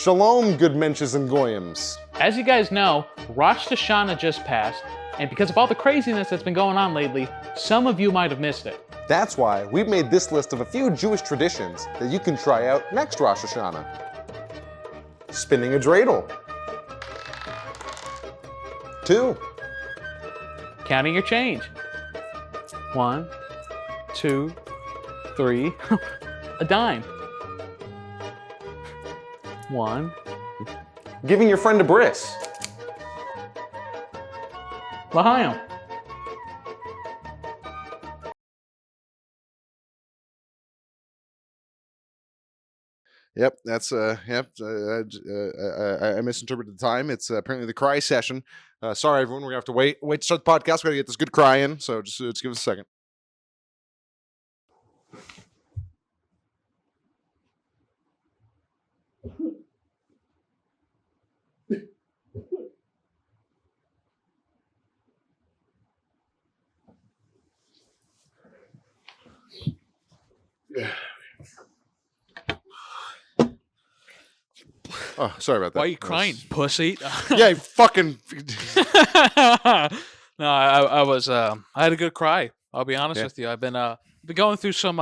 Shalom, good menches and goyim. As you guys know, Rosh Hashanah just passed, and because of all the craziness that's been going on lately, some of you might have missed it. That's why we've made this list of a few Jewish traditions that you can try out next Rosh Hashanah. Spinning a dreidel. 2. Counting your change. 1, 2, 3. A dime. 1. Giving your friend a bris. L'chaim. Yep, that's I misinterpreted the time. It's apparently the cry session. Sorry, everyone, we're gonna have to wait to start the podcast. We gotta get this good cry in, so just give us a second. Oh, sorry about that. Why are you crying, pussy? Yeah, you fucking. No, I had a good cry. I'll be honest with you. I've been going through some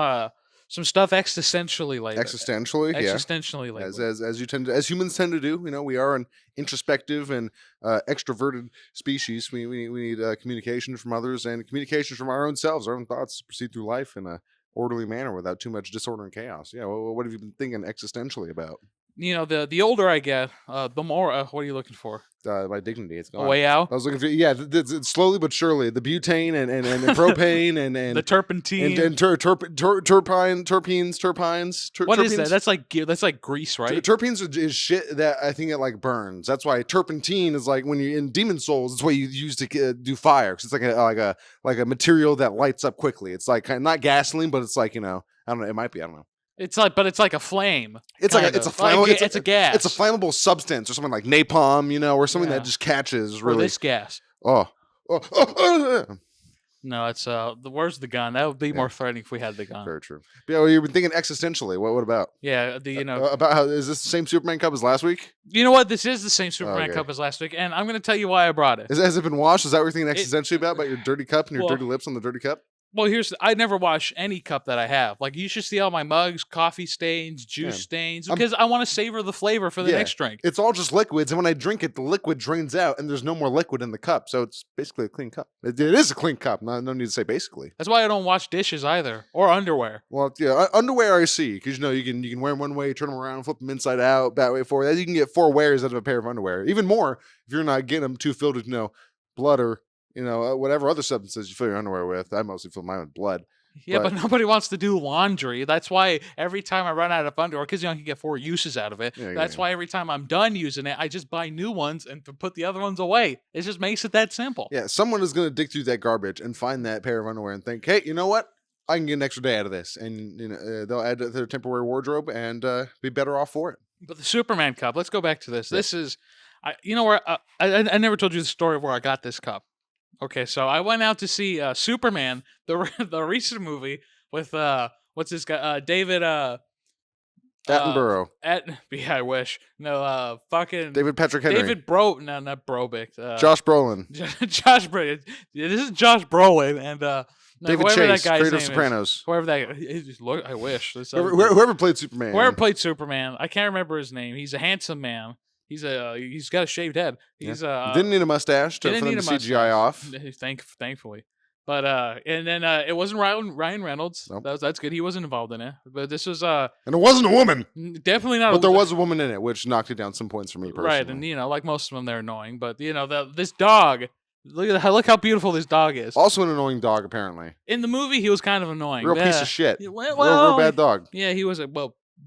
stuff existentially lately. Existentially, lately. As humans tend to do. You know, we are an introspective and extroverted species. We need communication from others and communication from our own selves, our own thoughts, to proceed through life in a orderly manner without too much disorder and chaos. Yeah, what have you been thinking existentially about? You know, the older I get, the more. What are you looking for? My dignity. It's gone. A way out. I was looking for it's slowly but surely the butane and propane and the turpentine and terpines. What is that? That's like grease, right? Terpenes is shit that I think it like burns. That's why turpentine is like when you're in Demon Souls. It's what you use to do fire because it's like a material that lights up quickly. It's like not gasoline, but it's like I don't know. It might be. I don't know. It's like a flame. It's a gas. It's a gas. It's a flammable substance or something like napalm, or something that just catches really. Or this gas. Oh. No, it's where's the gun? That would be more threatening if we had the gun. Very true. But, yeah, well, you've been thinking existentially. What about? Yeah, about how is this the same Superman cup as last week? You know what? This is the same Superman cup as last week, and I'm going to tell you why I brought it. Has it been washed? Is that what you're thinking existentially about your dirty cup and your dirty lips on the dirty cup? Well, I never wash any cup that I have. Like, you should see all my mugs, coffee stains, juice stains, because I want to savor the flavor for the next drink. It's all just liquids, and when I drink it, the liquid drains out, and there's no more liquid in the cup, so it's basically a clean cup. It is a clean cup. No need to say basically. That's why I don't wash dishes either, or underwear. Well, yeah, underwear I see, because you can wear them one way, turn them around, flip them inside out, that way forward. You can get 4 wears out of a pair of underwear. Even more if you're not getting them too filled with blood or whatever other substances you fill your underwear with. I mostly fill mine with blood. Yeah, but nobody wants to do laundry. That's why every time I run out of underwear, because you can get 4 uses out of it. That's why every time I'm done using it, I just buy new ones and put the other ones away. It just makes it that simple. Yeah, someone is going to dig through that garbage and find that pair of underwear and think, hey, you know what? I can get an extra day out of this. And they'll add to their temporary wardrobe and be better off for it. But the Superman cup, let's go back to this. This is, I never told you the story of where I got this cup. Okay, so I went out to see Superman, the recent movie with what's this guy? David Attenborough. I wish. No, fucking David Patrick Henry. No, not Brobick. Josh Brolin. Josh Brolin. This is Josh Brolin and David Chase, creator of Sopranos. Whoever that. I wish. Whoever played Superman. Whoever played Superman. I can't remember his name. He's a handsome man. He's got a shaved head. He's didn't need a mustache for them to CGI off. Thankfully, but and then it wasn't Ryan Reynolds. Nope. That's good. He wasn't involved in it. But this was and it wasn't a woman. Definitely not. But there was a woman in it, which knocked it down some points for me personally. Right, and like most of them, they're annoying. But this dog. Look how beautiful this dog is. Also an annoying dog, apparently. In the movie, he was kind of annoying. Real piece of shit. Real bad dog. Yeah, he was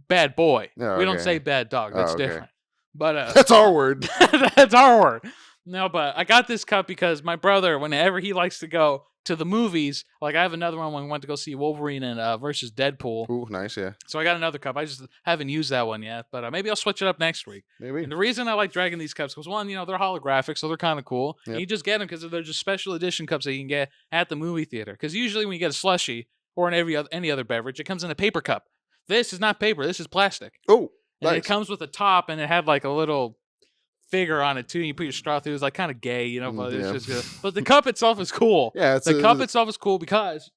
bad boy. Oh, we don't say bad dog. That's different. But that's our word. That's our word. No, but I got this cup because my brother, whenever he likes to go to the movies, like I have another one when we went to go see Wolverine and versus Deadpool. Ooh, nice, yeah. So I got another cup. I just haven't used that one yet, but maybe I'll switch it up next week. Maybe. And the reason I like dragging these cups was one, they're holographic, so they're kind of cool. Yep. And you just get them because they're just special edition cups that you can get at the movie theater. Because usually when you get a slushie or any other beverage, it comes in a paper cup. This is not paper. This is plastic. Oh. And it Nice. comes with a top, and it had like a little figure on it too. You put your straw through. It's like kind of gay, you know, but it's Yeah. just good. But the cup itself is cool. Yeah, it's The cup itself is cool because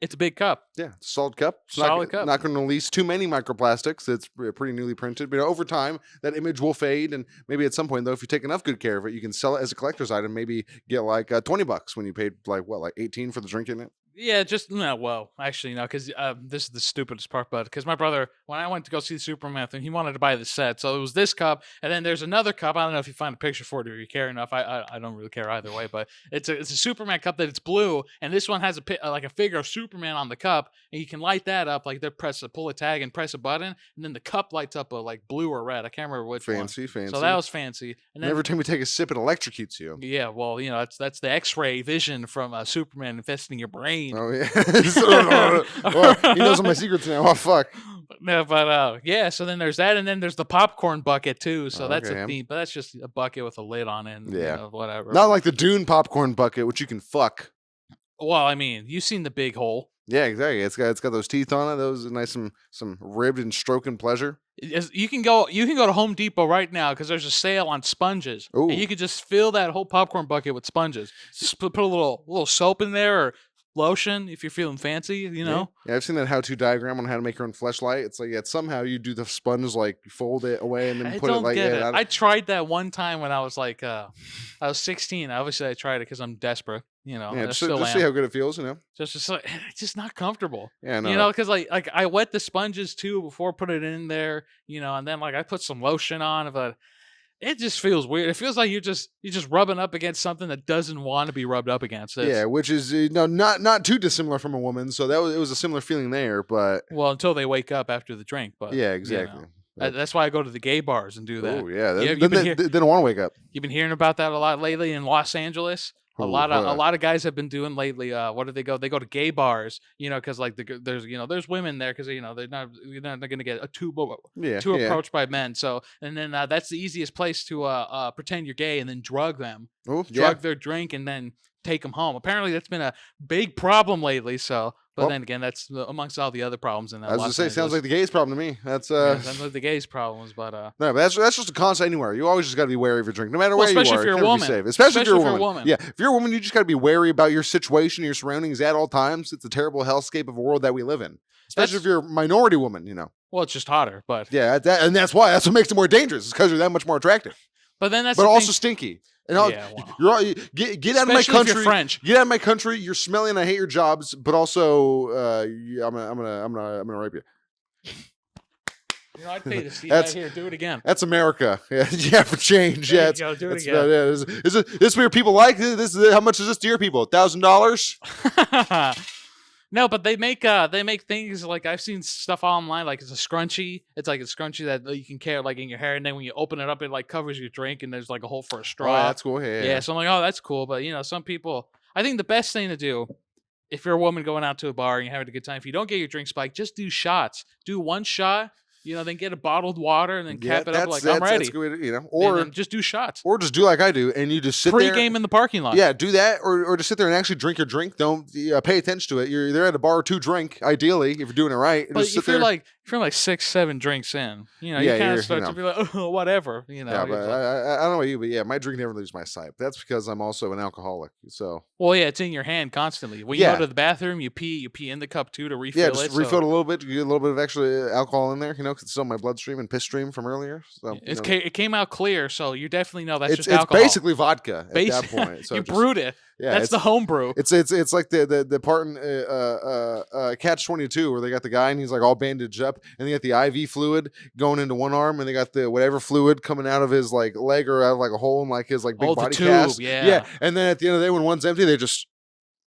it's a big cup. yeah, solid cup. It's Solid cup. Not going to release too many microplastics. It's pretty newly printed. But over time, that image will fade, and maybe at some point, though, if you take enough good care of it, you can sell it as a collector's item. Maybe get like $20 when you paid like 18 for the drink in it. Yeah, just no. Well, actually, no, because this is the stupidest part. But because my brother, when I went to go see the Superman thing, he wanted to buy the set, so it was this cup, and then there's another cup. I don't know if you find a picture for it or you care enough. I don't really care either way, but it's a Superman cup that it's blue, and this one has like a figure of Superman on the cup, and you can light that up like they pull a tag and press a button, and then the cup lights up like blue or red. I can't remember which one. Fancy. So that was fancy. And And every time you take a sip, it electrocutes you. yeah, well, you know that's the X-ray vision from Superman infesting your brain. Oh yeah. Well, he knows all my secrets now. Oh fuck. No, but yeah. So then there's that, and then there's the popcorn bucket too. So that's Okay. a theme, but that's just a bucket with a lid on it. And, Yeah. you know, whatever. Not like the Dune popcorn bucket, which you can fuck. Well, I mean, you've seen the big hole. Yeah, exactly. It's got those teeth on it. Those are nice, some ribbed and stroking pleasure. You can go to Home Depot right now because there's a sale on sponges, Ooh. and you could just fill that whole popcorn bucket with sponges. Just put a little soap in there or lotion if you're feeling fancy. You know. Yeah, I've seen that how-to diagram on how to make your own fleshlight. It's like somehow you do the sponge like fold it away and then I put it don't like get it. that. I tried that one time when I was like, I was 16. Obviously, I tried it because I'm desperate. You know, Yeah, I just still see am. how good it feels. You know. Just like it's just not comfortable. Yeah, no. You know, because like I wet the sponges too before putting it in there. You know, and then like I put some lotion on, but it just feels weird. It feels like you're just rubbing up against something that doesn't want to be rubbed up against. Yeah, which is not too dissimilar from a woman. So it was a similar feeling there, but Well, until they wake up after the drink, but yeah, you exactly. know. That's why I go to the gay bars and do that. Oh yeah, Yeah, then they don't want to wake up. You've been hearing about that a lot lately in Los Angeles. A Ooh, lot of guys have been doing lately. What do they go? They go to gay bars, you know, because like there's women there because you're not going to get too approached by men. So and then that's the easiest place to pretend you're gay and then drug them, Oh yeah. drug their drink and then take them home. Apparently that's been a big problem lately. So. But Well, then again, that's amongst all the other problems in that. I was gonna say, sounds like the gays problem to me. That's sounds like the gays' problems, but no, but that's just a constant anywhere. You always just got to be wary of your drink, no matter where you are. especially if you're a Never be woman. safe. Especially if you're a woman. woman. Yeah, if you're a woman, you just got to be wary about your situation, your surroundings at all times. It's a terrible hellscape of a world that we live in. Especially if you're a minority woman, you know. Well, it's just hotter, but Yeah, and that's what makes it more dangerous. It's because you're that much more attractive, that's but the also thing. stinky. And Yeah, well. you're all, get out of my Especially if country. you're French. Get out of my country. You're smelly, and I hate your jobs. But also, I'm gonna rape you. You know, I'd pay to see That's- that here. Do it again. That's America. Yeah, yeah, for change. There Yeah, you it's, go, do it it's again. about- yeah, is this where people like this? How much is this to your people? $1,000? No, but they make things like I've seen stuff online like it's a scrunchie. It's like a scrunchie that you can carry like in your hair, and then when you open it up, it like covers your drink, and there's like a hole for a Oh, straw. that's cool. Yeah, Yeah, so I'm like, oh, that's cool. But you know, some people, I think the best thing to do if you're a woman going out to a bar and you're having a good time, if you don't get your drink spiked, just do shots. Do one shot, you know, then get a bottled water and then cap it up like I'm ready. That's good, you know, And or then just do shots. just do like I do, and you just sit there. Pre-game in the parking lot. Yeah, do that, or just sit there and actually drink your drink. Don't pay attention to it. You're there at a bar to drink, ideally, if you're doing it right. But Just sit if you're there. like 6-7 drinks in, you know, Yeah, you kind you're- of start you to be like, oh, whatever, you know. yeah, you're but just like- I don't know about you, but yeah, my drink never leaves my sight. That's because I'm also an alcoholic. So well, yeah, it's in your hand constantly. When you Yeah. go to the bathroom, you pee in the cup too to refill yeah, it. just so refill it a little bit. You get a little bit of extra alcohol in there, you know, because it's still in my bloodstream and piss stream from earlier. So It's you know, it came out clear, so you definatally know that's it's just alcohol. basically vodka at that point. So you just- brewed it. Yeah, That's it's, the home brew. It's like the part in Catch 22 where they got the guy and he's like all bandaged up and they got the IV fluid going into one arm and they got the whatever fluid coming out of his like leg or out of like a hole in like his like big Oh, the body tube, cast. yeah. And then at the end of the day when one's empty they just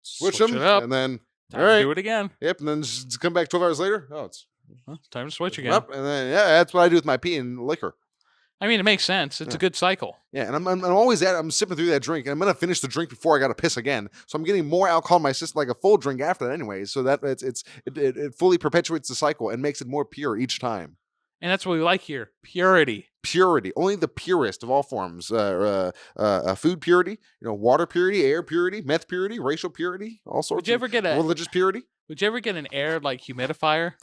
switch them it up. and then Time all to right. do it again. Yep, and then just come back 12 hours later. Oh, it's Huh, time to switch again. up, and then yeah, that's what I do with my pee and liquor. I mean, it makes sense. It's a Yeah. good cycle. Yeah, and I'm always I'm sipping through that drink, and I'm gonna finish the drink before I gotta piss again. So I'm getting more alcohol in my system, like a full drink after that, anyway. So that it fully perpetuates the cycle and makes it more pure each time. And that's what we like here. Purity. Purity, only the purest of all forms. Food purity, you know, water purity, air purity, meth purity, racial purity, all sorts. Would you ever get of religious purity? Would you ever get an air like humidifier?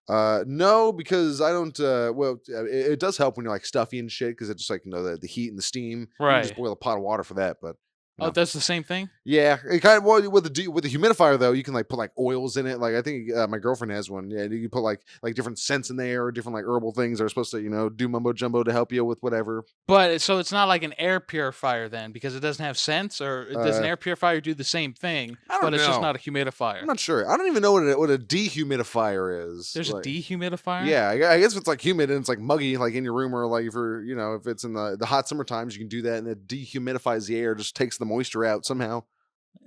No, because I don't. Well, it does help when you're like stuffy and shit because it's just like the heat and the steam. You can just Right. boil a pot of water for that, but Oh, no. that's the same thing? Yeah, it kind of well with the humidifier though. You can like put like oils in it. Like I think my girlfriend has one. Yeah, you can put like different scents in there, or different like herbal things that are supposed to do mumbo jumbo to help you with whatever. But so it's not like an air purifier then, because it doesn't have scents, or does an Uh, air purifier do the same thing, I don't but it's just know. not a humidifier? I'm not sure. I don't even know what a dehumidifier is. There's a Like, dehumidifier? yeah, I guess if it's like humid and it's like muggy, like in your room, or like if it's in the hot summer times, you can do that, and it dehumidifies the air, just takes the moisture out somehow.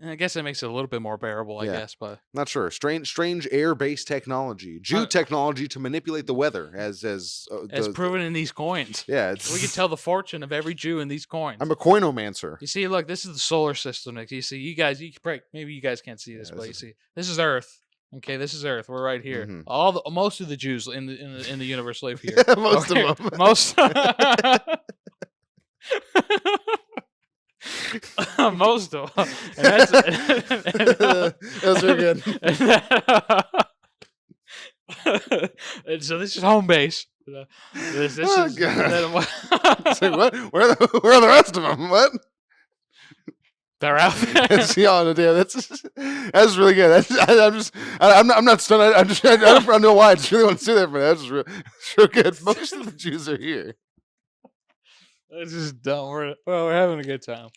I guess it makes it a little bit more bearable, I Yeah. guess, but Not sure. Strange air-based technology, Jew Uh, technology to manipulate the weather, as as the proven in these coins. yeah. It's We can tell the fortune of every Jew in these coins. I'm a coinomancer. You see, look, this is the solar system. Nick. You see, you guys, maybe you guys can't see this, Yeah, but this you is- see, this is Earth. Okay, this is Earth. We're right here. Mhm. Most of the Jews in the universe live here. Most Okay, of them. Most. Most of them. And that's, That's very good. And so this is home base. This Oh, is God. It's like, what? Where are the rest of them? What? They're out there. See all the day. That's really good. I'm not stunned. I don't know why. I just really want to see that, but that's just real good. Most of the Jews are here. It's just dumb. We're having a good time.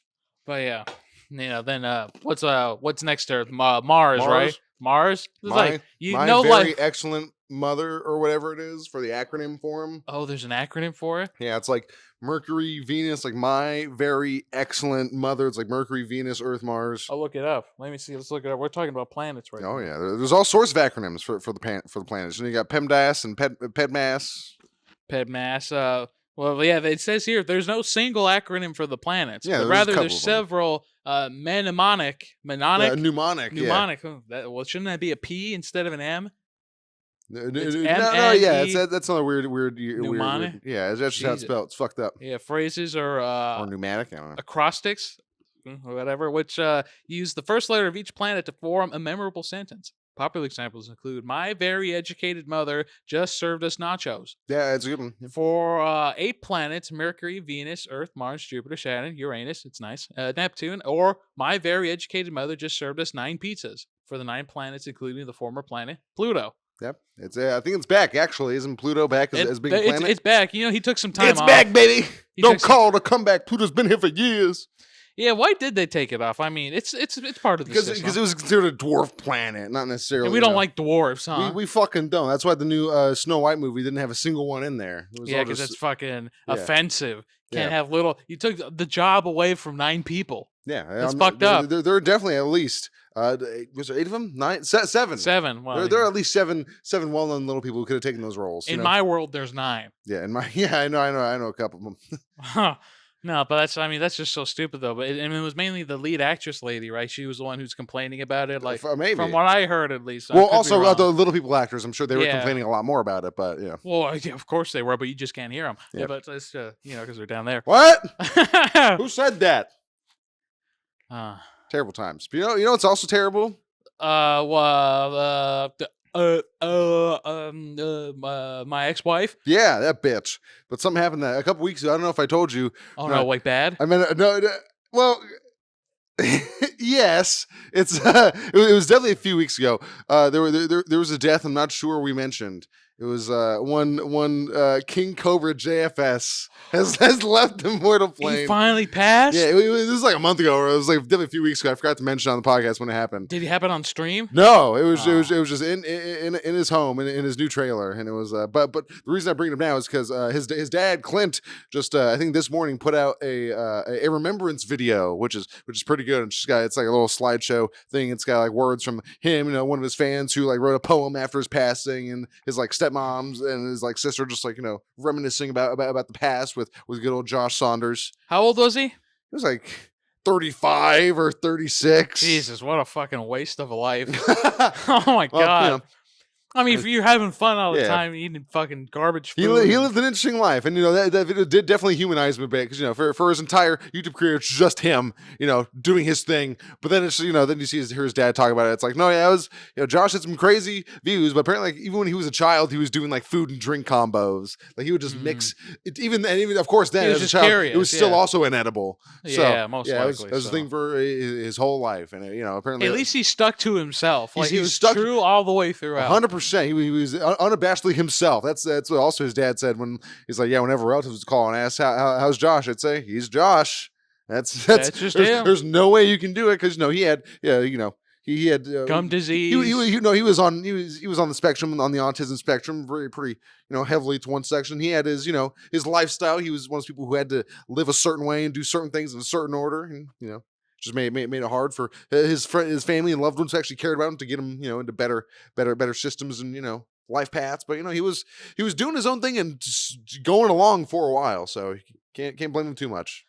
But yeah. Then what's next to Earth? Mars, right? Mars? It's like My very excellent mother, or whatever it is for the acronym for them. Oh, there's an acronym for it? Yeah, it's like Mercury, Venus, like my very excellent mother. It's like Mercury, Venus, Earth, Mars. I'll look it up. Let me see. Let's look it up. We're talking about planets right Oh now. yeah, there's all sorts of acronyms for the planets. And you got PEMDAS and PEDMAS. PEDMAS. Well, yeah, it says here there's no single acronym for the planets, Yeah, but there's a rather couple there's of 'em. several mnemonic. Mnemonic. Yeah. Mnemonic. Well, shouldn't that be a P instead of an M? No, It's yeah, M-N-E that's not a weird. Mnemonic? Yeah, that's just how it's Jesus. spelled. It's fucked up. Yeah, phrases or Or pneumatic. I don't know. acrostics, or whatever, which use the first letter of each planet to form a memorable sentence. Popular examples include, "My very educated mother just served us nachos." Yeah, it's a good one. For 8 planets, Mercury, Venus, Earth, Mars, Jupiter, Saturn, Uranus, it's nice, Neptune, or "My very educated mother just served us 9 pizzas." For the 9 planets, including the former planet Pluto. Yep, it's. I think it's back. Actually, isn't Pluto back as being a planet? It's back. He took some time It's off. back, baby. He Don't took some- call it a comeback. Pluto's been here for years. Yeah, why did they take it off? I mean, it's part of the Because system. it was considered a dwarf planet, not necessarily. And we don't like dwarves, huh? We fucking don't. That's why the new Snow White movie didn't have a single one in there. It was Yeah, all because just- it's fucking yeah. offensive. Can't Yeah. have little. You took the job away from 9 people. yeah, it's fucked up. There are definitely at least was there 8 of them? 9, 7. 7. Well, There are at least seven well-known little people who could have taken those roles. in my world, there's 9. yeah, I know a couple of them. Huh. No, but that's just so stupid though. But it was mainly the lead actress lady, right? She was the one who's complaining about it. Like Maybe. from what I heard, at least. I Well, could be also wrong. the little people actors, I'm sure they were Yeah. complaining a lot more about it. But yeah, Well, yeah, of course they were, but you just can't hear them. Yeah, Yep. but it's because they're down there. what? Who said that? uh, Terrible times. But you know, it's also terrible. My ex-wife. Yeah, that bitch. But something happened a couple weeks ago. I don't know if I told you. Oh No. no, wait, bad. I mean, well, yes, it's. It was definitely a few weeks ago. There was a death. I'm not sure we mentioned. It was one King Cobra JFS has left the mortal plane. He finally passed. Yeah, this was like a month ago, or it was like definitely a few weeks ago. I forgot to mention on the podcast when it happened. Did he happen on stream? No, it was Oh. it was just in his home in his new trailer, and it was. But the reason I bring it up now is because his dad Clint just I think this morning put out a remembrance video, which is pretty good. It's like a little slideshow thing. It's got like words from him, one of his fans who like wrote a poem after his passing, and his like stepmoms and his like sister just like reminiscing about the past with good old Josh Saunders. How old was he? It was like 35 or 36. Jesus, what a fucking waste of a life. Well, Oh my god. I mean, if you're having fun all the Yeah. time, eating fucking garbage He, food. he lived an interesting life, and that video did definitely humanize him a bit because for his entire YouTube career, it's just him, doing his thing. But then it's then you hear his dad talk about it. It's like, no, yeah, it was Josh had some crazy views, but apparently, like, even when he was a child, he was doing like food and drink combos. Like he would just mix it. Even of course then He was as a just child, curious, it was still yeah. also inedible. Yeah, most it was, likely, it was a thing for his whole life, and apparently At least he stuck to himself. Like he was stuck true all the way throughout. 100%. He was unabashedly himself. That's what also his dad said when he's like, yeah, whenever relatives would call and ask how's Josh, I'd say he's Josh. That's just him. There's no way you can do it because he had he had Gum disease. He was on the spectrum, on the autism spectrum, pretty heavily to one section. He had his his lifestyle. He was one of those people who had to live a certain way and do certain things in a certain order, and just made it hard for his family and loved ones who actually cared about him to get him into better systems and life paths. But he was doing his own thing and just going along for a while, so can't blame him too much.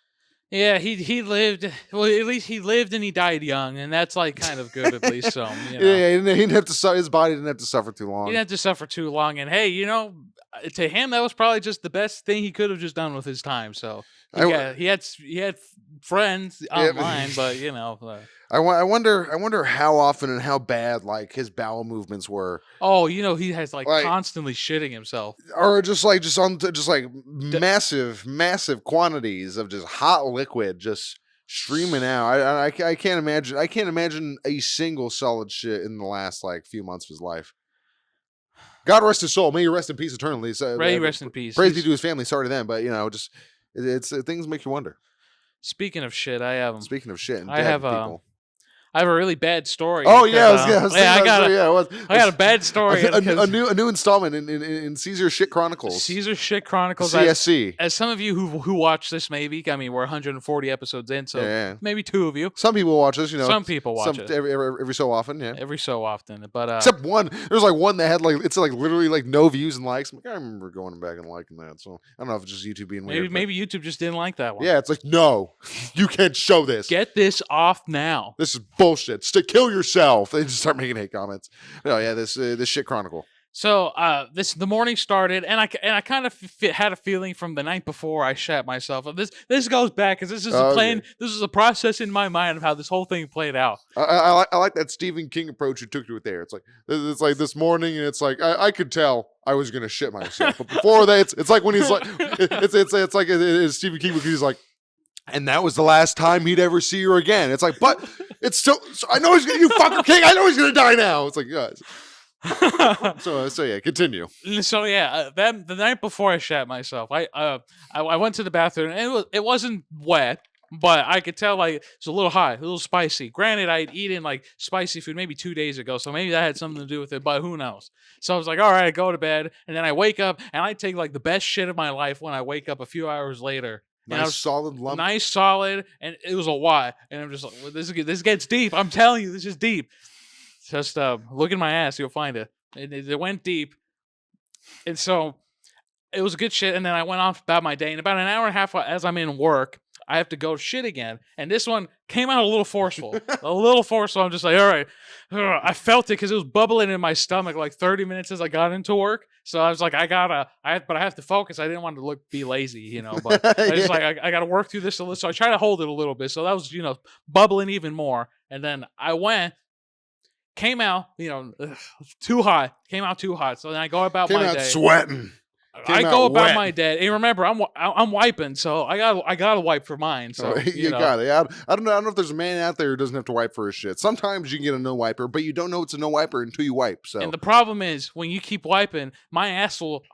Yeah, he lived. Well, at least he lived and he died young, and that's like kind of good at least. So Yeah, he didn't have to. His body didn't have to suffer too long. He didn't have to suffer too long, and hey, to him that was probably just the best thing he could have just done with his time. So he had friends online, but I wonder how often and how bad like his bowel movements were. Oh, he has like constantly shitting himself, or just massive quantities of just hot liquid just streaming out. I can't imagine. I can't imagine a single solid shit in the last like few months of his life. God rest his soul. May he rest in peace eternally. So, rest in peace. Praise be to his family. Sorry to them, but it's things make you wonder. Speaking of shit, Speaking of shit, and I dead have people. I have a really bad story. Oh because, yeah, I got a bad story. A new installment in Caesar Shit Chronicles. Caesar Shit Chronicles. CSC. As some of you who watch this, maybe we're 140 episodes in, so maybe two of you. Some people watch this. Some people watch it every so often. Yeah, every so often. But except one. There's like one that had it's like literally like no views and likes. I'm like, I remember going back and liking that. So I don't know if it's just YouTube being weird. Maybe YouTube just didn't like that one. Yeah, it's like no, you can't show this. Get this off now. This is bullshit. Kill yourself. They just start making hate comments. Oh yeah, this shit chronicle. So the morning started, and I kind of had a feeling from the night before I shat myself. This goes back because this is a plan. Yeah. This is a process in my mind of how this whole thing played out. I like that Stephen King approach you took to it there. It's like this morning, and it's like I could tell I was gonna shit myself, but before that, it's like when he's like it's like Stephen King because he's like. And that was the last time he'd ever see her again. It's like, but it's still. So I know he's gonna. You fucker king. I know he's gonna die now. It's like, guys. So yeah, continue. So yeah, the night before I shat myself, I went to the bathroom and it wasn't wet, but I could tell like it's a little hot, a little spicy. Granted, I'd eaten like spicy food maybe 2 days ago, so maybe that had something to do with it, but who knows? So I was like, all right, I go to bed, and then I wake up and I take like the best shit of my life when I wake up a few hours later. Nice solid lump. Nice solid, and it was a Y. And I'm just like, well, this gets deep. I'm telling you, this is deep. Just look in my ass, you'll find it. It went deep. And so it was good shit. And then I went off about my day. And about an hour and a half as I'm in work, I have to go shit again. And this one came out a little forceful. I'm just like, all right. I felt it because it was bubbling in my stomach like 30 minutes as I got into work. So I was like, but I have to focus. I didn't want to be lazy, But I just I got to work through this a little. So I try to hold it a little bit. So that was, bubbling even more. And then I came out, too hot. Came out too hot. So then I go about my day. Came out sweating. I go about my day, and remember, I'm wiping, so I gotta wipe for mine. So you got it. I don't know if there's a man out there who doesn't have to wipe for his shit. Sometimes you can get a no wiper, but you don't know it's a no wiper until you wipe. So, and the problem is when you keep wiping, my asshole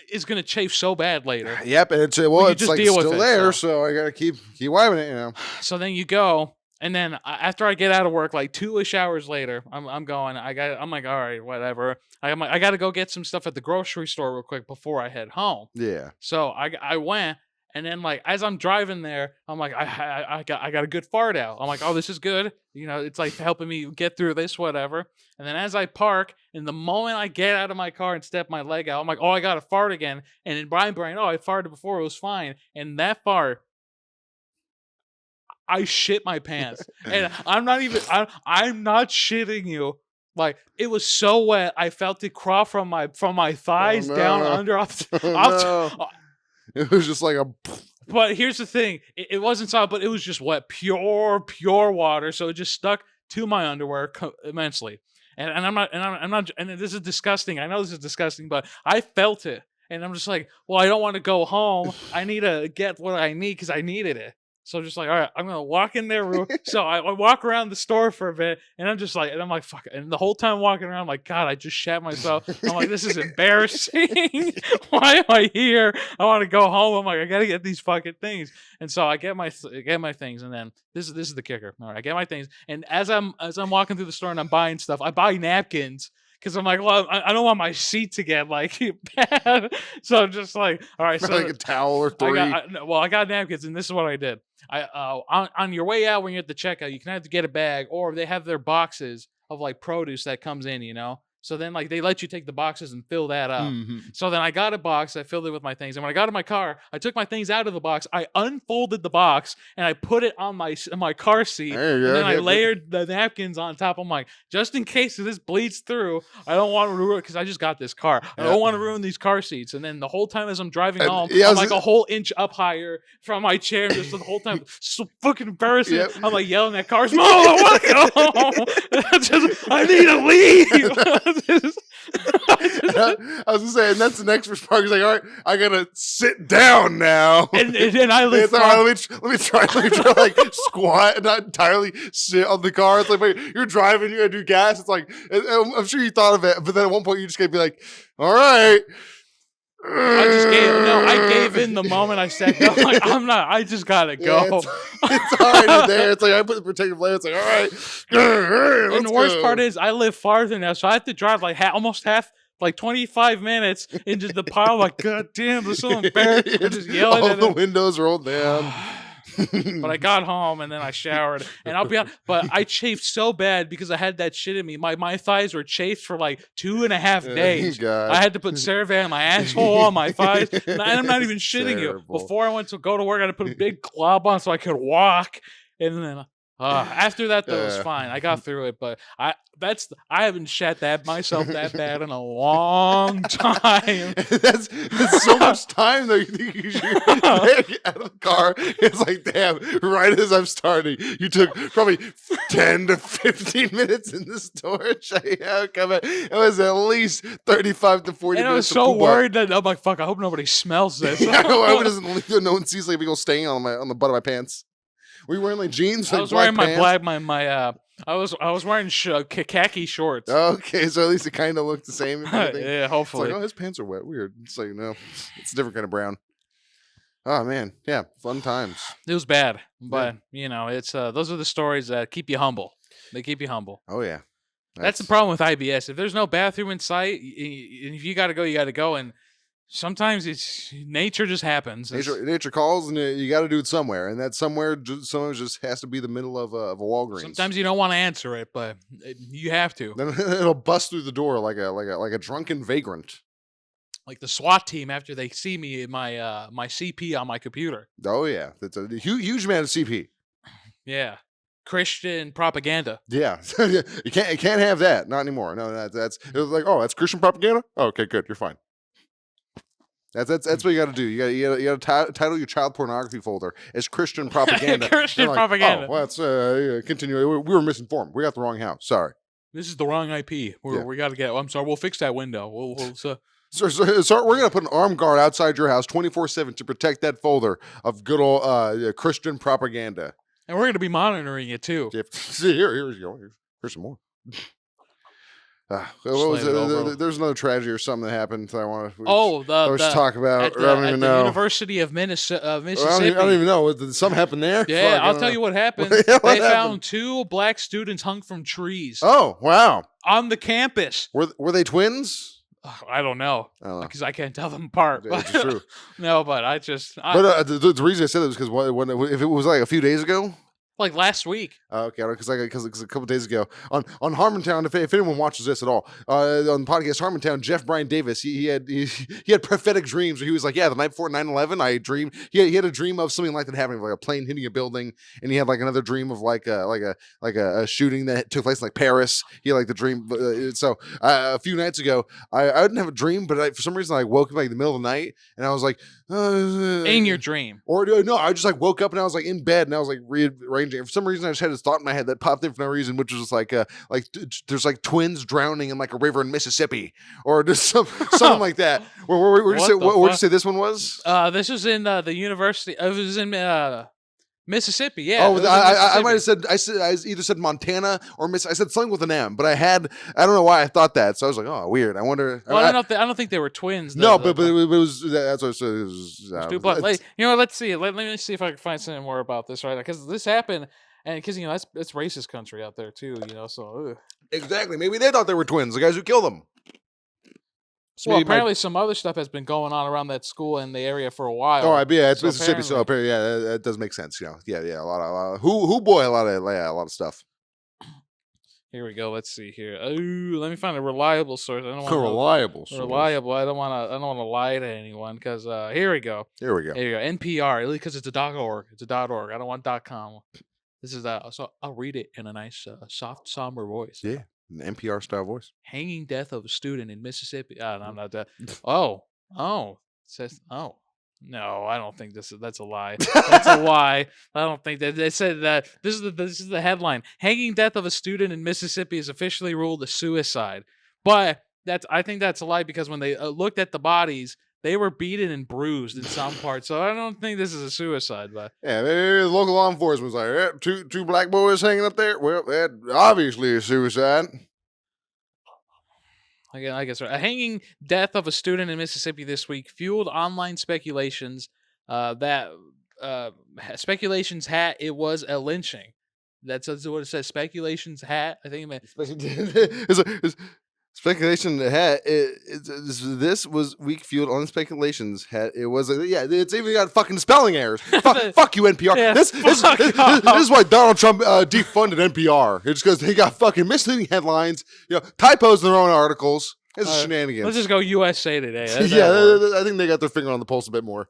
is gonna chafe so bad later. Yep, and it's like still there, so I gotta keep wiping it. So then you go. And then after I get out of work, like 2-ish hours later, I'm like, all right, whatever. I got to go get some stuff at the grocery store real quick before I head home. Yeah. So I went, and then like as I'm driving there, I'm like, I got a good fart out. I'm like, oh, this is good. It's like helping me get through this, whatever. And then as I park, and the moment I get out of my car and step my leg out, I'm like, oh, I got to fart again. And in my brain, oh, I farted before, it was fine. And that fart, I shit my pants. And I'm not shitting you Like it was so wet, I felt it crawl from my thighs down no. under off. Oh, no. It was just like a. But here's the thing: it wasn't solid, but it was just wet, pure water. So it just stuck to my underwear immensely. And I'm not, and this is disgusting. I know this is disgusting, but I felt it, and I'm just like, well, I don't want to go home. I need to get what I need because I needed it. So just like, all right, I'm gonna walk in there. So I walk around the store for a bit, and I'm like, fuck. And the whole time walking around, I'm like, God, I just shat myself. I'm like, this is embarrassing. Why am I here? I want to go home. I'm like, I gotta get these fucking things. And so I get my things, and then this is the kicker. All right, I get my things, and as I'm walking through the store and I'm buying stuff, I buy napkins. Because I'm like, well, I don't want my seat to get like bad. So I'm just like, all right, so Like a towel or three. I got napkins, and this is what I did. On your way out when you're at the checkout, you can either get a bag or they have their boxes of like produce that comes in, you know. So then like they let you take the boxes and fill that up. So then I got a box, I filled it with my things, and when I got in my car, I took my things out of the box, I unfolded the box, and I put it on my car seat, There you and go. then I layered the napkins on top. I'm like, just in case this bleeds through, I don't want to ruin it because I just got this car. I don't want to ruin these car seats. And then the whole time as I'm driving home, yeah, I'm like a whole inch up higher from my chair, just the whole time. So fucking embarrassing. Yep. I'm like yelling at cars, Mom, I want to go home. I need to leave. I was gonna say, and that's the next response. He's like, all right, I gotta sit down now. and I live. It's all right, let me try like squat and not entirely sit on the car. It's like, wait, you're driving, you gotta do gas. It's like, I'm sure you thought of it, but then at one point you just gotta be like, all right. I gave in the moment I said no. Like, I just gotta go. Yeah, it's already there. It's like I put the protective layer. It's like, all right. And the worst part is I live farther now, so I have to drive like almost half, like 25 minutes into the pile. Like, God damn, this is so embarrassing. I'm just yelling all at the it. windows rolled down. But I got home and then I showered, and I'll be honest, but I chafed so bad because I had that shit in me. My thighs were chafed for like 2.5 days. God. I had to put CeraVe on my asshole, on my thighs, and I'm not even shitting you. Terrible. Before I went to go to work, I had to put a big glob on so I could walk, and then after that, though, it was fine. I got through it, but I haven't shat myself that bad in a long time. that's so much time though. You think you should get out of the car? It's like, damn, right as I'm starting, you took probably 10 to 15 minutes in the store. It was at least 35 to 40 And minutes. I was so worried that I'm like, fuck, I hope nobody smells this. I hope no one sees like a big old stain on the butt of my pants. Were you wearing like jeans? I was wearing I was wearing khaki shorts. Okay, so at least it kind of looked the same. Yeah, hopefully. It's like, oh, his pants are wet. Weird. It's like, no, it's a different kind of brown. Oh man, yeah, fun times. It was bad, but you know, it's those are the stories that keep you humble. They keep you humble. Oh yeah, that's the problem with IBS. If there's no bathroom in sight, if you got to go, you got to go, and sometimes it's nature just happens. Nature calls, and you got to do it somewhere, and that somewhere sometimes just has to be the middle of a Walgreens. Sometimes you don't want to answer it, but you have to. Then it'll bust through the door like a drunken vagrant. Like the SWAT team after they see me in my my CP on my computer. Oh yeah, that's a huge amount of CP. Yeah, Christian propaganda. Yeah, you can't have that. Not anymore. No, that's it was like, oh, that's Christian propaganda. Oh, okay, good, you're fine. That's what you got to do. You got to title your child pornography folder as Christian propaganda. Christian propaganda. Oh, well, let's continue. We were misinformed. We got the wrong house. Sorry. This is the wrong IP. We got to get. I'm sorry. We'll fix that window. So we're gonna put an armed guard outside your house 24/7 to protect that folder of good old Christian propaganda. And we're gonna be monitoring it too. See, here's some more. What was it? There's another tragedy or something that happened that I want to talk about. I don't even know. The University of Mississippi. I don't even know. Did something happen there? Yeah, I'll tell you what happened. They found 2 black students hung from trees. Oh, wow. On the campus. Were they twins? I don't know because I can't tell them apart. It's true. No, but I just. The reason I said that was because if it was like a few days ago, Like last week. Okay, because a couple days ago on Harmontown, if anyone watches this at all, on the podcast Harmontown, Jeff Brian Davis, he had prophetic dreams where he was like, yeah, the night before 9/11, I dreamed he had a dream of something like that happening, like a plane hitting a building, and he had like another dream of like a shooting that took place in like Paris. He had like the dream. So a few nights ago, I didn't have a dream, but for some reason I woke up like in the middle of the night, and I was like, In your dream. or no, I just like woke up and I was like in bed and I was like rearranging. For some reason, I just had this thought in my head that popped in for no reason, which was just like there's like twins drowning in like a river in Mississippi, or just something like that. Where'd you say this one was? This was in the university. It was in Mississippi. Yeah. Oh, I might have said I either said Montana or I said something with an M, but I don't know why I thought that. So I was like, oh, weird. I wonder. Well, I don't think they were twins. No, but it was that's what I said. It was, like, let's see. Let me see if I can find something more about this, right? Because this happened, and because it's racist country out there too. So ugh. Exactly. Maybe they thought they were twins, the guys who killed them. So well, apparently some other stuff has been going on around that school in the area for a while. Oh, yeah, it's So Mississippi. So apparently, yeah, that does make sense. Yeah, a lot of a lot of stuff. Here we go. Let's see here. Ooh, let me find a reliable source. I don't want Reliable. reliable. I don't want to lie to anyone because here we go. Here we go. NPR, because it's a .org. It's a .org. I don't want .com. This is so I'll read it in a nice, soft, somber voice. Yeah, an NPR style voice. Hanging death of a student in Mississippi. No, I'm not that. Oh, it says. Oh, no, I don't think that's a lie. That's a lie. I don't think that they said that. This is the headline. Hanging death of a student in Mississippi is officially ruled a suicide. But I think that's a lie because when they looked at the bodies, they were beaten and bruised in some parts. So I don't think this is a suicide. But yeah, maybe the local law enforcement was like, yeah, two black boys hanging up there. Well, that obviously a suicide. I guess right. A hanging death of a student in Mississippi this week fueled online speculations that speculations hat it was a lynching. That's what it says. Speculations hat. I think it meant Speculation hat. This was weak fueled on speculations hat. It was it's even got fucking spelling errors. Fuck you, NPR. Yeah, this is why Donald Trump defunded NPR. It's because they got fucking misleading headlines, typos in their own articles. It's shenanigans. Let's just go USA Today. I think they got their finger on the pulse a bit more.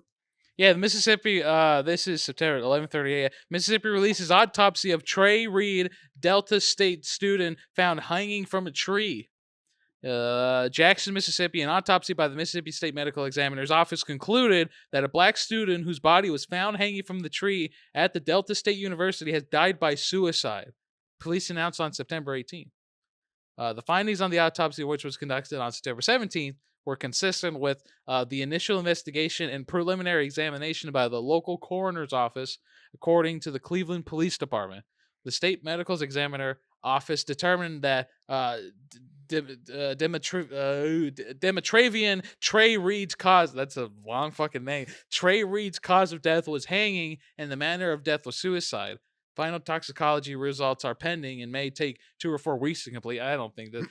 Yeah, the Mississippi. This is September 11:38. Mississippi releases autopsy of Trey Reed, Delta State student found hanging from a tree. Jackson, Mississippi, an autopsy by the Mississippi State Medical Examiner's Office concluded that a black student whose body was found hanging from the tree at the Delta State University has died by suicide. Police announced on September 18th. The findings on the autopsy, which was conducted on September 17th, were consistent with the initial investigation and preliminary examination by the local coroner's office, according to the Cleveland Police Department. The State Medical Examiner Office determined that Demetravian Trey Reed's cause, that's a long fucking name, Trey Reed's cause of death was hanging and the manner of death was suicide. Final toxicology results are pending and may take 2 or 4 weeks to complete. I think this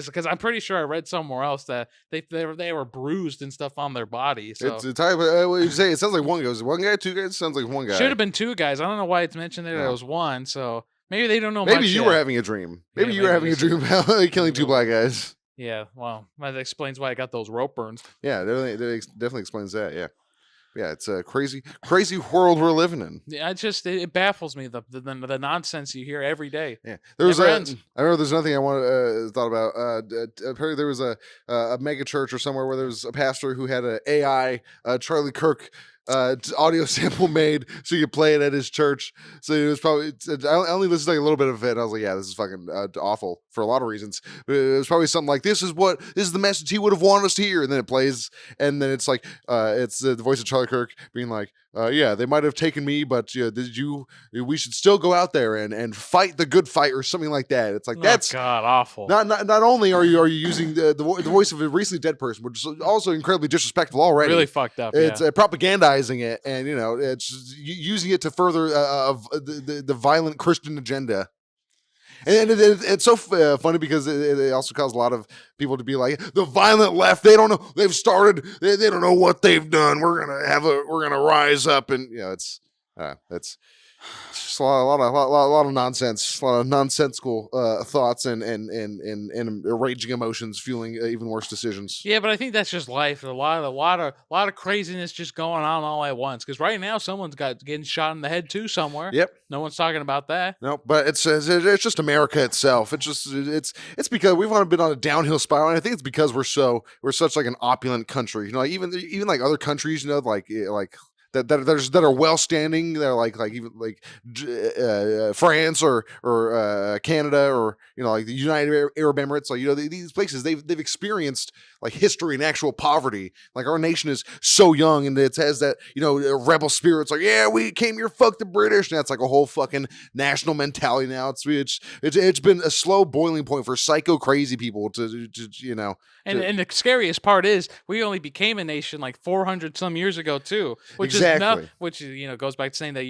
because I'm pretty sure I read somewhere else that they were bruised and stuff on their body. So it's what you say. It sounds like one guy. Was it one guy, 2 guys? It sounds like one guy. Should have been 2 guys. I don't know why it's mentioned there. It was 1. So maybe they don't know. Maybe much you yet. were having a dream. Maybe you were having a dream about killing 2 black guys. Yeah, well, that explains why I got those rope burns. Yeah, definitely explains that. Yeah. Yeah, it's a crazy world we're living in. Yeah, it baffles me the nonsense you hear every day. Yeah, I remember there's nothing I thought about. Apparently there was a mega church or somewhere where there was a pastor who had an AI Charlie Kirk audio sample made so you could play it at his church. So it was probably I only listened to like a little bit of it. And I was like, yeah, this is fucking awful for a lot of reasons. But it was probably something like this is the message he would have wanted us to hear. And then it plays, and then it's like it's the voice of Charlie Kirk being like, yeah, they might have taken me, but we should still go out there and fight the good fight or something like that. It's like that's God awful. Not only are you using the voice of a recently dead person, which is also incredibly disrespectful already. Really fucked up. It's propagandizing it, and it's using it to further the violent Christian agenda. And it's so funny because it also caused a lot of people to be like, the violent left, they don't know, they've started, they don't know what they've done. We're gonna rise up, and it's It's just a lot of nonsense, a lot of nonsensical thoughts and raging emotions fueling even worse decisions. Yeah, but I think that's just life. A lot of craziness just going on all at once. Because right now, someone's getting shot in the head too somewhere. Yep. No one's talking about that. No, but it's just America itself. It's because we've been on a downhill spiral, and I think it's because we're such like an opulent country. You know, like even like other countries, you know, like that are well standing. They're like even like France or Canada or like the United Arab Emirates. Like these places they've experienced like history and actual poverty. Like our nation is so young and it has that rebel spirits. Like yeah, we came here, fuck the British. And that's like a whole fucking national mentality now. It's been a slow boiling point for psycho crazy people to. And the scariest part is we only became a nation like 400 some years ago too, which Exactly. which goes back to saying that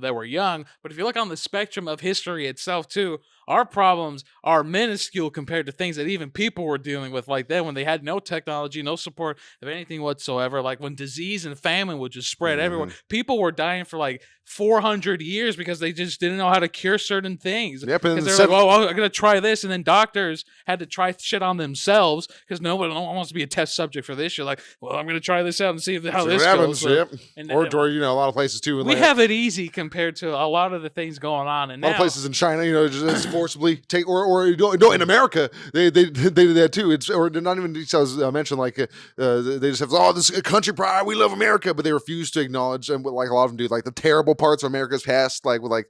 that we're young. But if you look on the spectrum of history itself too, our problems are minuscule compared to things that even people were dealing with like then when they had no technology, no support of anything whatsoever. Like when disease and famine would just spread everywhere, people were dying for like 400 years because they just didn't know how to cure certain things. Yep, and Because they're like, well, I'm gonna try this, and then doctors had to try shit on themselves because no one wants to be a test subject for this. You're like, well, I'm gonna try this out and see how this goes. Yep. And Or a lot of places too. we have it easy compared to a lot of the things going on. And a lot of places in China, just forcibly take, or in America, they did that too. It's or not even details mentioned like they just have this country pride, we love America, but they refuse to acknowledge and like a lot of them do like the terrible parts of America's past, like with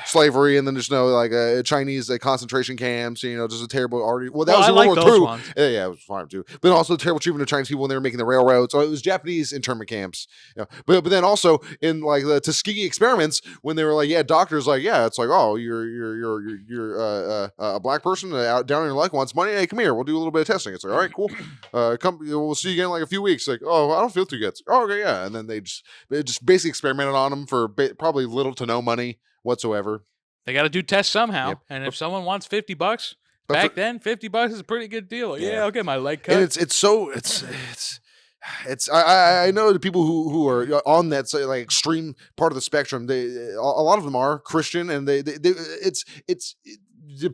slavery and then just Chinese concentration camps, just a terrible already. Well, that was I World like War those II. ones. Yeah, it was fine too. But also the terrible treatment of Chinese people when they were making the railroads. So it was Japanese internment camps. But then also in like the Tuskegee experiments when they were like, yeah, doctors like, yeah, it's like, oh, you're a black person out down in your luck wants money. Hey, come here, we'll do a little bit of testing. It's like, all right, cool. Come, we'll see you again in like a few weeks. Like, oh, I don't feel too good. It's like, oh, okay, yeah. And then they just basically experimented on them for probably little to no money whatsoever. They got to do tests somehow, Yep. and if someone wants $50 But back then, $50 is a pretty good deal. Like, yeah, I'll get my leg cut. And I know the people who are on that like extreme part of the spectrum. A lot of them are Christian, and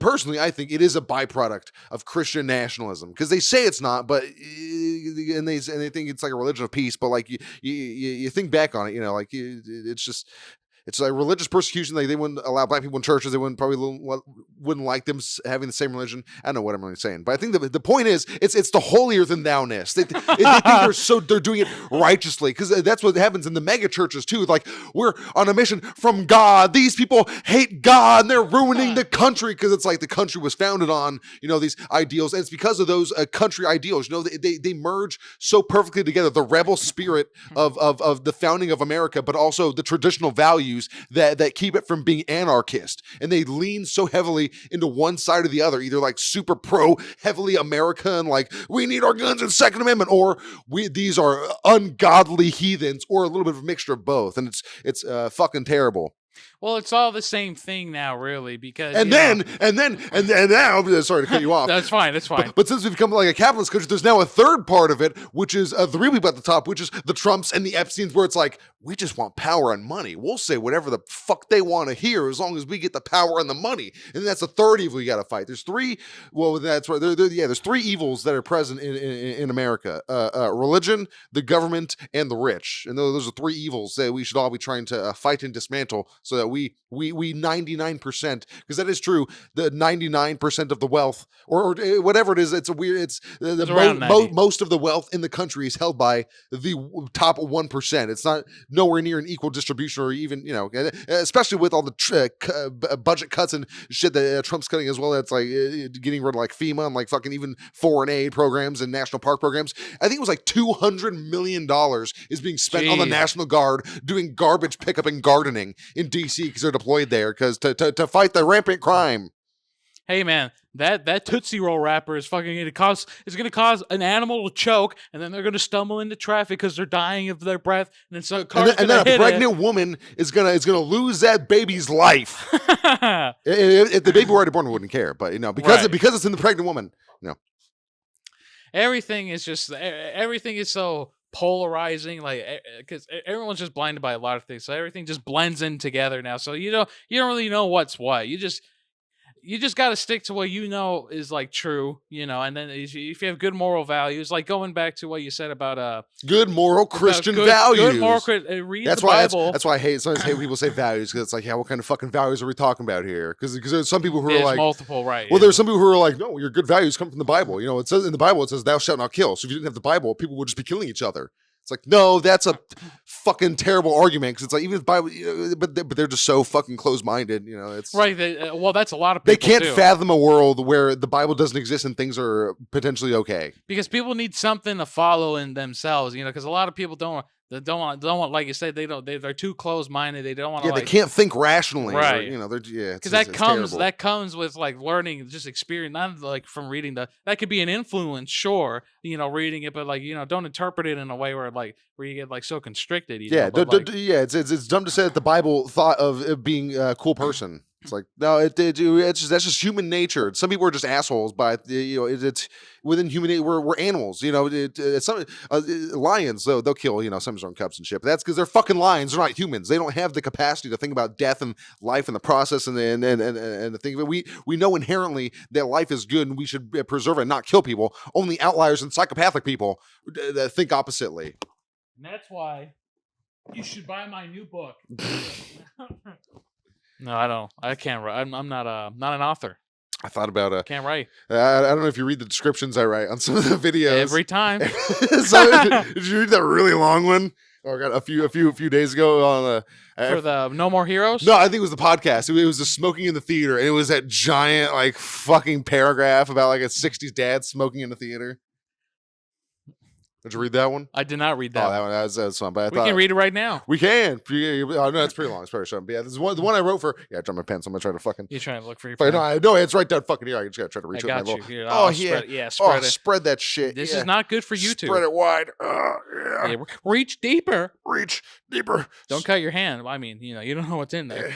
personally, I think it is a byproduct of Christian nationalism because they say it's not, but and they think it's like a religion of peace. But like you think back on it, it's like religious persecution. Like they wouldn't allow black people in churches. They wouldn't like them having the same religion. I don't know what I'm really saying, but I think the point is it's the holier than thou-ness. They think they're doing it righteously because that's what happens in the mega churches too. Like we're on a mission from God. These people hate God and they're ruining the country because it's like the country was founded on these ideals, and it's because of those country ideals. They merge so perfectly together. The rebel spirit of the founding of America, but also the traditional values that keep it from being anarchist, and they lean so heavily into one side or the other, either like super pro heavily American, like we need our guns and Second Amendment, or these are ungodly heathens, or a little bit of a mixture of both, and it's fucking terrible. Well, it's all the same thing now, really, because and then now, sorry to cut you off. That's fine. But since we've become like a capitalist country, there's now a third part of it, which is the real people at the top, which is the Trumps and the Epsteins, where it's like we just want power and money. We'll say whatever the fuck they want to hear as long as we get the power and the money. And that's the third evil you got to fight. There's three. Well, that's right. There's three evils that are present in America: religion, the government, and the rich. And those are three evils that we should all be trying to fight and dismantle, so that we 99%, because that is true, the 99% of the wealth or whatever it is, it's most of the wealth in the country is held by the top 1%. It's not nowhere near an equal distribution, or even especially with all the budget cuts and shit that Trump's cutting as well. That's like getting rid of like FEMA and like fucking even foreign aid programs and national park programs. I think it was like $200 million is being spent on the National Guard doing garbage pickup and gardening in DC because they're deployed there because to fight the rampant crime. Hey man, that Tootsie Roll wrapper is fucking gonna cause an animal to choke, and then they're gonna stumble into traffic because they're dying of their breath, and then so a car's and then a pregnant woman is gonna lose that baby's life. If the baby were already born, we wouldn't care, but because it's in the pregnant woman, everything is so polarizing, like because everyone's just blinded by a lot of things, so everything just blends in together now. So you don't really know what's what. You just got to stick to what you know is like true, and then if you have good moral values, like going back to what you said about Good moral Christian good values. moral read That's the why. Bible. That's why I hate. Sometimes hate when people say values because it's like, yeah, what kind of fucking values are we talking about here? Because there's some people who are There's like, multiple, right? well, there's some people who are like, no, your good values come from the Bible. It says in the Bible, it says, "Thou shalt not kill." So if you didn't have the Bible, people would just be killing each other. It's like, no, that's a fucking terrible argument because it's like even the Bible, but they're just so fucking closed-minded. It's right. Well, that's a lot of they people. can't too. fathom a world where the Bible doesn't exist and things are potentially okay. Because people need something to follow in themselves, because a lot of people don't want, like you said, they're too close minded. They don't want to. Yeah, they can't think rationally. Right. They're Because it's terrible. that comes with like learning, just experience, not like from reading that could be an influence, sure, reading it, but like don't interpret it in a way where you get like so constricted. Yeah, it's dumb to say that the Bible thought of it being a cool person. It's like no, that's just human nature. Some people are just assholes, but it's within human nature. We're animals. Some lions though they'll kill some of their own cubs and shit. But that's because they're fucking lions. They're not humans. They don't have the capacity to think about death and life and the process and the thing. But we know inherently that life is good and we should preserve it and not kill people. Only outliers and psychopathic people that think oppositely. And that's why you should buy my new book. No, I don't. I can't write. I'm not an author. I thought about Can't write. I don't know if you read the descriptions I write on some of the videos Every time. Did you read that really long one? Or got a few days ago on for the No More Heroes? No, I think it was the podcast. It was the smoking in the theater, and it was that giant like fucking paragraph about like a '60s dad smoking in the theater. Did you read that one? I did not read that. Oh, that one that's fun. But we can read it right now. We can. Oh, no, it's pretty long. It's pretty short. But yeah, this is the one I wrote for. Yeah, I dropped my pen, so I'm gonna try to fucking. You're trying to look for your pen. pen. No, it's right down fucking here. I just gotta try to reach. I got you. Here, Spread it. Spread that shit. This is not good for YouTube. Spread it wide. Yeah, reach deeper. Reach deeper. Don't cut your hand. I mean, you don't know what's in there.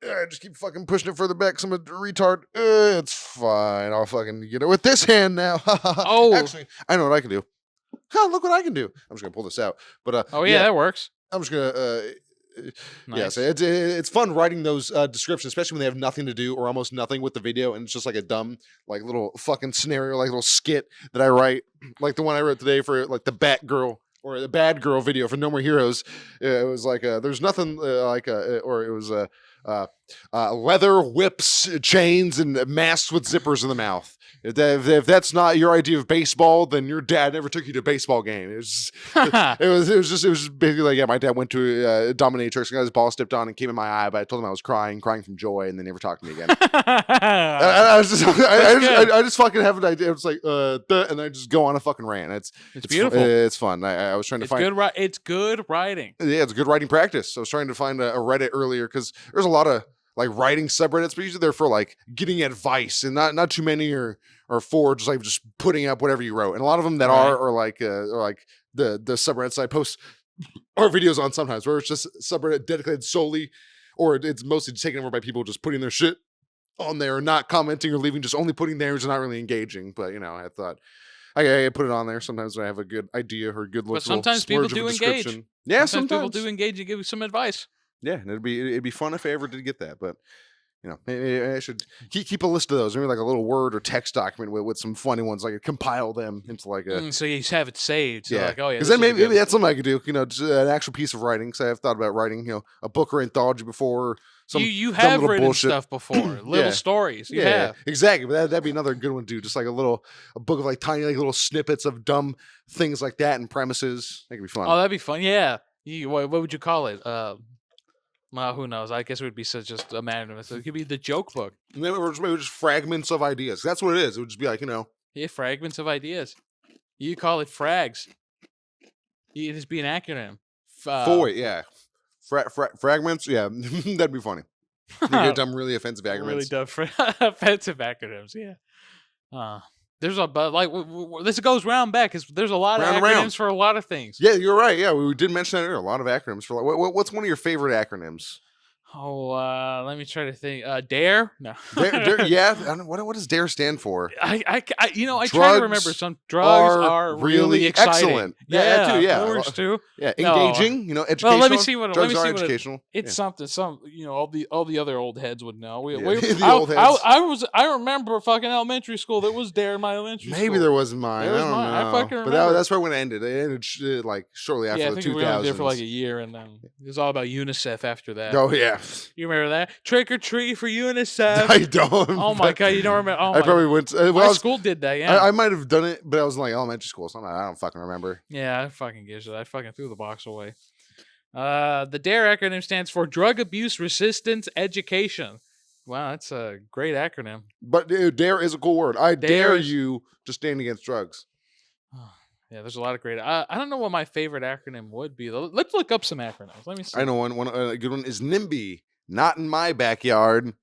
I just keep fucking pushing it further back. I'm a retard. It's fine. I'll fucking get it with this hand now. Oh, actually, I know what I can do. Look what I can do. I'm just gonna pull this out. But yeah, that works. I'm just gonna. Nice. Yes, it's fun writing those descriptions, especially when they have nothing to do or almost nothing with the video, and it's just like a dumb, like little fucking scenario, like little skit that I write, like the one I wrote today for like the Batgirl or the Bad Girl video for No More Heroes. It was like there's nothing or it was leather whips, chains, and masks with zippers in the mouth. If that's not your idea of baseball, then your dad never took you to a baseball game. It was just basically like, yeah, my dad went to a dominatrix and got his ball stepped on and came in my eye, but I told him I was crying from joy, and they never talked to me again. I just fucking have an idea. It's like, and I just go on a fucking rant. It's beautiful. It's fun. I was trying to find good. It's good writing. Yeah, it's good writing practice. I was trying to find a Reddit earlier because there's a lot of like writing subreddits, but usually they're for like getting advice, and not too many are for just like just putting up whatever you wrote. And a lot of them that are like the subreddits I post our videos on sometimes, where it's just subreddit dedicated solely, or it's mostly taken over by people just putting their shit on there, not commenting or leaving, just only putting theirs and not really engaging. But I thought I put it on there sometimes when I have a good idea or a good look. But sometimes people do engage. Yeah, sometimes people do engage and give you some advice. Yeah, and it'd be fun if I ever did get that, but maybe I should keep a list of those, maybe like a little Word or text document with some funny ones, like compile them into like a. So you have it saved. So yeah, like, oh yeah. Because then maybe that's something I could do. Just an actual piece of writing. Because I've thought about writing, a book or anthology before. You have written bullshit stuff before, little stories. You have exactly. But that'd be another good one to do. Just like a book of like tiny like little snippets of dumb things like that and premises. That could be fun. Oh, that'd be fun. Yeah. What would you call it? Well, who knows? I guess it would be just a matter of it could be the joke book. Maybe just fragments of ideas. That's what it is. It would just be like Yeah, fragments of ideas. You call it frags. You just be an acronym. Yeah. Fragments. Yeah, that'd be funny. You get dumb, really offensive acronyms. Really dumb, offensive acronyms. Yeah. There's this goes round back because there's a lot of acronyms for a lot of things. Yeah, you're right. Yeah, we did mention that earlier. A lot of acronyms for what's one of your favorite acronyms? Let me try to think. Dare? No. Yeah, I don't, what does DARE stand for? I try to remember Drugs some drugs are really really exciting. excellent. That too, yeah. Words too. Yeah, No. engaging, Well, educational. let me see what. Drugs are educational. It's Yeah. something. All the other old heads would know. Yeah, the old heads. I remember fucking elementary school. There was Dare in my elementary school. Maybe there wasn't mine. There was I don't mine. know. I fucking but remember. that's right when it ended. It ended like shortly after Yeah, I the think we were only there for like 2000s. a year, and then it was all about UNICEF after that. Oh yeah, You remember that? Trick or treat for UNICEF. I don't. Oh my god, you don't remember? Oh I probably went. my school did that. Yeah, I might have done it, but I was in like elementary school, so I don't fucking remember. yeah. I fucking gives it. I fucking threw the box away. The DARE acronym stands for Drug Abuse Resistance Education. Wow, that's a great acronym. But DARE is a cool word. I Dare dare is- you to stand against drugs. Yeah, there's a lot of great. I don't know what my favorite acronym would be. Though. Let's look up some acronyms. Let me see. I know one a good one is NIMBY. Not in my backyard.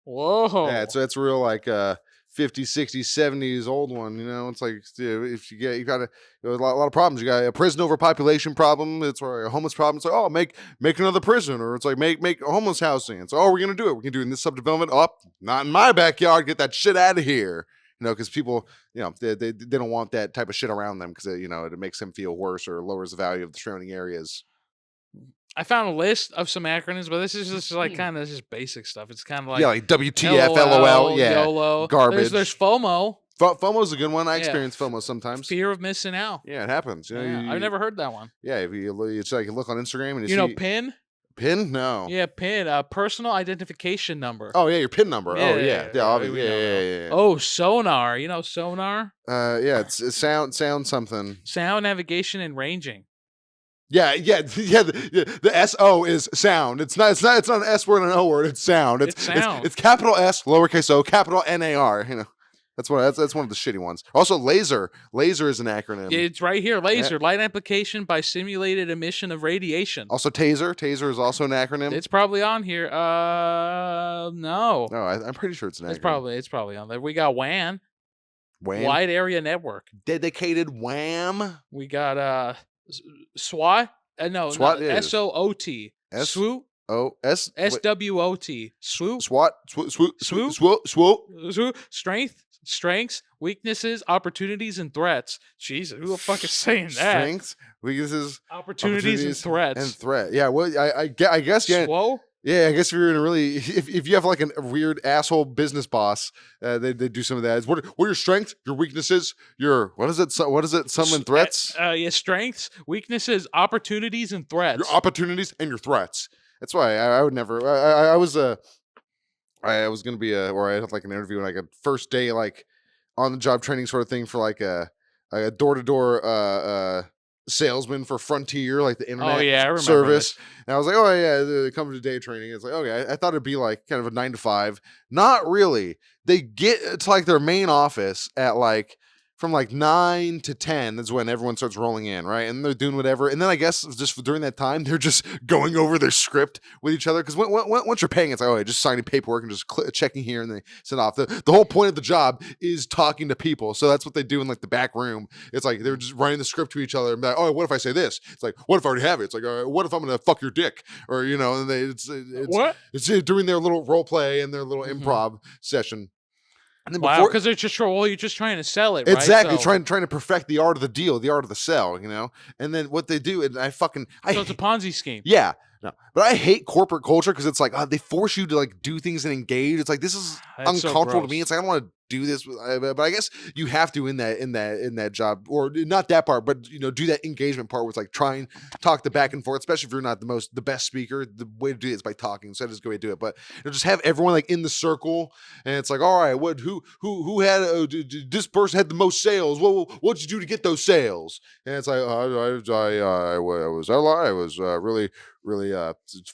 Whoa. Yeah, so that's real like 50s, 60s, 70s old one. You know, it's like if you got a lot of problems. You got a prison overpopulation problem. It's a homeless problem. It's like, oh, make another prison, or it's like make a homeless housing. It's we're gonna do it. We're gonna do it in this subdevelopment. Oh, not in my backyard. Get that shit out of here. You know, because people, they don't want that type of shit around them because it makes them feel worse or lowers the value of the surrounding areas. I found a list of some acronyms, but this is just like kind of just basic stuff. It's kind of like like WTF, LOL, yeah, YOLO, garbage. There's FOMO. FOMO's a good one. I Yeah. experience FOMO sometimes. Fear of missing out. Yeah, it happens. You know, Yeah, I've never heard that one. Yeah, if it's like you look on Instagram and you You know, see PIN? PIN. No. Yeah, PIN. Personal identification number. Oh yeah, your PIN number. Yeah, Oh yeah, yeah, yeah, obviously. we know Yeah. Oh, sonar. You know sonar? Yeah, it's sound something. Sound navigation and ranging. Yeah. The SO is sound. It's not an S word and an O word. It's sound. It's sound. It's capital S, lowercase O, capital NAR. You know, that's one of the shitty ones. Also, laser. Laser is an acronym. Yeah, it's right here. Laser. Light application by simulated emission of radiation. Also, taser. Taser is also an acronym. It's probably on here. No. No, I'm pretty sure it's an acronym. It's probably on there. We got WAN. WAN. Wide Area Network. Dedicated WAM. We got SWAT. No, SWAT no, is SOOT. S- Swoop. O S SWOT. Swoop. SWAT. Swoop. Strengths, weaknesses, opportunities, and threats. Jesus, who the fuck is saying that? Strengths, weaknesses, Opportunities and threats. and threat. Yeah, well, I guess yeah. Swole? Yeah, I guess if you're in a really, if you have like a weird asshole business boss, they do some of that. It's what are your strengths, your weaknesses, your what is it? Some and threats. Yeah, strengths, weaknesses, opportunities, and threats. Your opportunities and your threats. That's why I would never. I was gonna be or I had like an interview and like a first day like on the job training sort of thing for like a door to door salesman for Frontier, like the internet I remember service. this. And I was like, oh yeah, the company day training. It's like, okay, I thought it'd be like kind of a 9 to 5. Not really. They get to like their main office at like from like 9 to 10 is when everyone starts rolling in, right? And they're doing whatever. And then I guess just during that time, they're just going over their script with each other. Because once you're paying, it's like, oh, just signing paperwork and just checking here and they send off. The whole point of the job is talking to people. So that's what they do in like the back room. It's like they're just writing the script to each other. And like, oh, what if I say this? It's like, what if I already have it? It's like, what if I'm going to fuck your dick? Or, and it's It's doing their little role play and their little improv session. And then Wow, because they're just you're just trying to sell it, right? Exactly, So, trying to perfect the art of the deal, the art of the sell, And then what they do, and so it's a Ponzi scheme. yeah, no, but I hate corporate culture because it's like they force you to like do things and engage. It's like this is That's so uncomfortable to me. gross. It's like I don't want to do this, but I guess you have to in that job, or not that part, but do that engagement part where it's like trying to talk the back and forth, especially if you're not the best speaker. The way to do it is by talking, so that's the way to do it. But just have everyone like in the circle, and it's like, all right, who had this person had the most sales? What'd you do to get those sales? And it's like I was really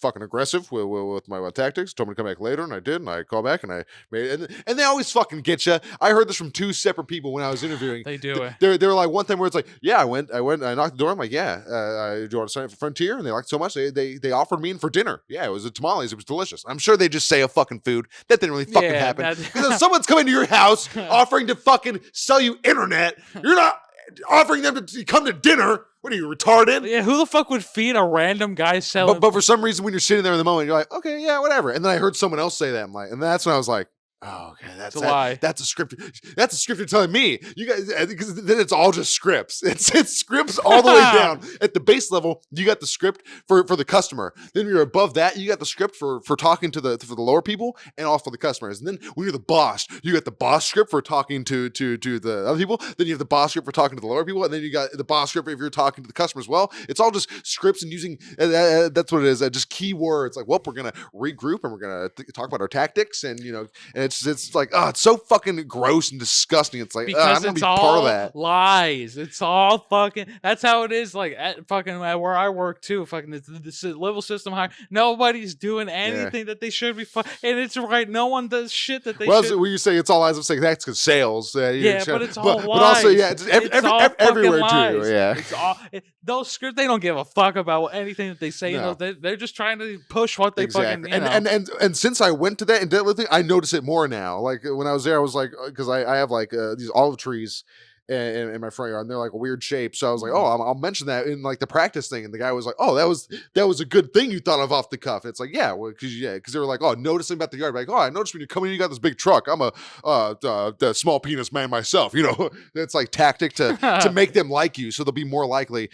fucking aggressive with my tactics. Told me to come back later, and I did. And I called back, and I made it. And they always fucking get you. I heard this from 2 separate people when I was interviewing. They do it. They were like one time where it's like, yeah, I went, I knocked the door. I'm like, yeah, do you want to sign up for Frontier? And they liked it so much they offered me in for dinner. Yeah, it was a tamales. It was delicious. I'm sure they just say a fucking food. That didn't really fucking happen. Because if someone's coming to your house offering to fucking sell you internet, you're not offering them to come to dinner. What are you, retarded? Yeah, who the fuck would feed a random guy selling? But for some reason, when you're sitting there in the moment, you're like, okay, yeah, whatever. And then I heard someone else say that. I'm like, and that's when I was like, oh, okay, It's a lie. that's a script. That's a script you're telling me. You guys, because then it's all just scripts. It's scripts all the way down. At the base level, you got the script for the customer. Then you're above that, you got the script for talking for the lower people and all for the customers. And then when you're the boss, you got the boss script for talking to the other people. Then you have the boss script for talking to the lower people, and then you got the boss script if you're talking to the customer as well. It's all just scripts and using that's what it is. Just keywords. Like, well, we're gonna regroup and we're gonna talk about our tactics, and and it's like, oh, it's so fucking gross and disgusting. It's like, I Because don't want it's to be part of all that. lies. It's all fucking. That's how it is. Like at fucking where I work too. Fucking the level system high. Nobody's doing anything that they should be. And it's right. No one does shit that they Well, should. when you say it's all lies, I'm saying that's because sales. Yeah, but it's all lies. But also, yeah, it's all fucking everywhere lies. too. Yeah, It's all those scripts. They don't give a fuck about anything that they say. No. They're just trying to push what they fucking. And since I went to that and did everything, I notice it more now. Like when I was there, I was like, because I have like these olive trees in my front yard, and they're like a weird shape. So I was like, oh, I'll mention that in like the practice thing. And the guy was like, oh, that was a good thing you thought of off the cuff. It's like, yeah, well, because they were like, oh, noticing about the yard, like, oh, I noticed when you come in, you got this big truck. I'm a the small penis man myself. It's like tactic to make them like you, so they'll be more likely.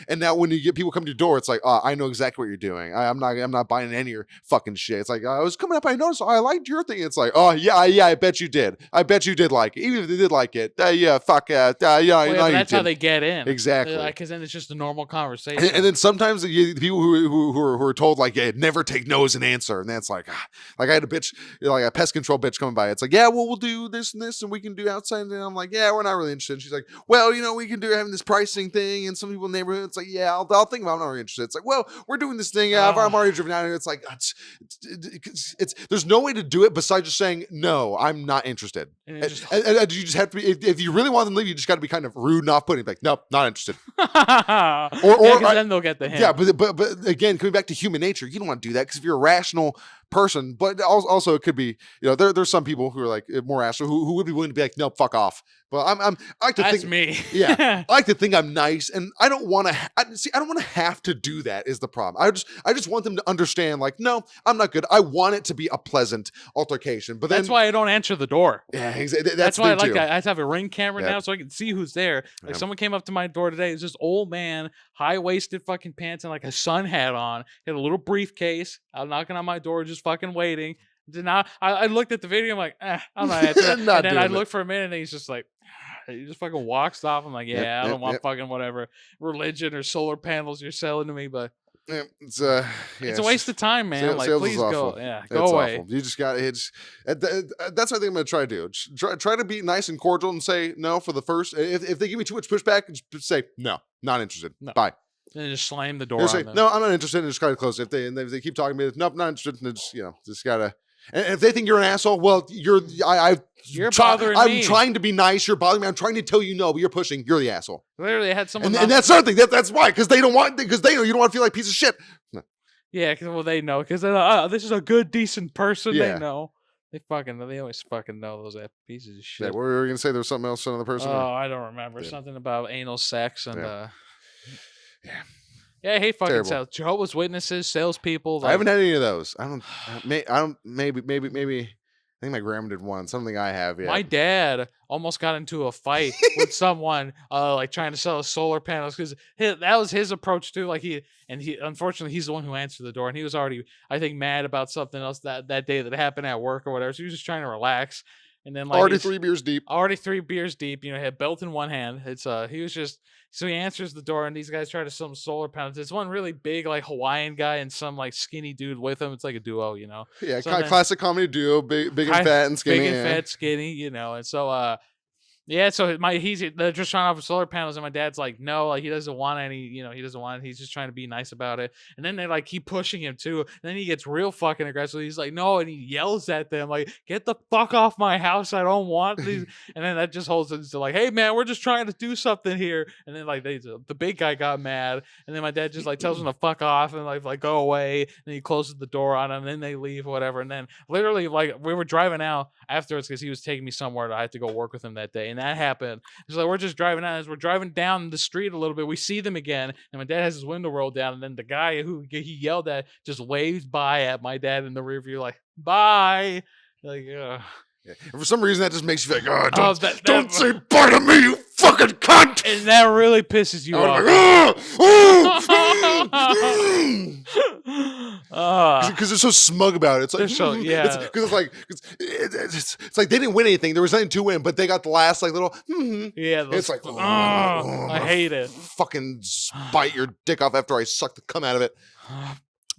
And now when you get people come to your door, it's like, oh, I know exactly what you're doing. I'm not buying any of your fucking shit. It's like, I was coming up, I noticed, I liked your thing. It's like, oh yeah, I bet you did. I bet you did like it, even if they did like it. Yeah, fuck. Well, that's how they get in. Exactly. Because then it's just a normal conversation. And then sometimes the people who are told like, yeah, never take no as an answer, and that's like, like I had a bitch, like a pest control bitch coming by. It's like, yeah, well, we'll do this and this, and we can do outside. And I'm like, yeah, we're not really interested. And she's like, well, we can do having this pricing thing, and some people in the neighborhood. It's like, yeah, I'll think about it. I'm not really interested. It's like, well, we're doing this thing. I'm already driven out, and it's like, it's there's no way to do it besides just saying no, I'm not interested. And you just have to be, if you really want them to leave, you just got to be kind of rude and off-putting, like, nope, not interested. or then they'll get the hint. Yeah, but again, coming back to human nature, you don't want to do that, because if you're a rational person, but also it could be, there's some people who are like more rational who would be willing to be like, nope, fuck off. But I like to That's think, me. Yeah, I like to think I'm nice, and I don't want to. I don't want to have to do that. Is the problem? I just want them to understand. Like, no, I'm not good. I want it to be a pleasant altercation. But that's why I don't answer the door. Yeah, exactly. That's why I like. I have to have a Ring camera now, so I can see who's there. Like someone came up to my door today. It's this old man, high waisted fucking pants and like a sun hat on. He had a little briefcase. I'm knocking on my door, just fucking waiting. I looked at the video. I'm like, I'm not answering. And then I looked for a minute, and he's just like. He just fucking walks off. I'm like, yeah, I don't want fucking whatever religion or solar panels you're selling to me, but it's a waste of time, man. Like, please go, go away. Awful. You just got that's what I think I'm gonna try to do. Try to be nice and cordial and say no for the first. If they give me too much pushback, just say no, not interested. No. Bye. And just slam the door. On them. No, I'm not interested. And just try to close it. If they keep talking to me, nope, not interested. And just gotta. And if they think you're an asshole, well, you're bothering me. I'm trying to be nice. You're bothering me. I'm trying to tell you no, but you're pushing. You're the asshole. Literally, I had someone. And that's something. That's why, because they don't want. Because they know you don't want to feel like a piece of shit. No. Yeah, because they know. Because this is a good, decent person. Yeah. They know. They always fucking know those pieces of shit. Yeah, what were you gonna say? There was something else, another person. Oh, I don't remember. Yeah. Something about anal sex and yeah. Yeah, I hate fucking sales. Jehovah's Witnesses, salespeople. I haven't had any of those. I don't. Maybe. I think my grandma did one. Something I have. Yeah. My dad almost got into a fight with someone, like trying to sell us solar panels, because that was his approach too. Like he unfortunately he's the one who answered the door, and he was already, I think, mad about something else that day that happened at work or whatever. So he was just trying to relax. And then already 3 beers deep. He had belt in one hand. He was just. So he answers the door, and these guys try to sell him solar panels. There's one really big, like, Hawaiian guy and some, like, skinny dude with him. It's like a duo, Yeah, classic comedy duo, big and fat and skinny. Big and fat, skinny, And so, they're just trying to offer solar panels, and my dad's like, no, like, he doesn't want any, he doesn't want it. He's just trying to be nice about it. And then they like keep pushing him too. And then he gets real fucking aggressive. He's like, no, and he yells at them like, get the fuck off my house. I don't want these. And then that just holds it to like, hey man, we're just trying to do something here. And then like the big guy got mad. And then my dad just like tells him to fuck off and like go away. And then he closes the door on him. And then they leave or whatever. And then literally like we were driving out afterwards because he was taking me somewhere that I had to go work with him that day. and that happened. It's like we're just driving out. As we're driving down the street a little bit, we see them again, and my dad has his window rolled down, and then the guy who he yelled at just waves by at my dad in the rear view, like bye. Like, Yeah. And for some reason, that just makes you feel like, Oh, don't say bye to me, you fucking cunt. and that really pisses you off. Because they're so smug about it. It's like, They're so- yeah. Because it's like they didn't win anything. There was nothing to win, but they got the last like little. Yeah, It's like, I hate it. Fucking bite your dick off after I suck the cum out of it.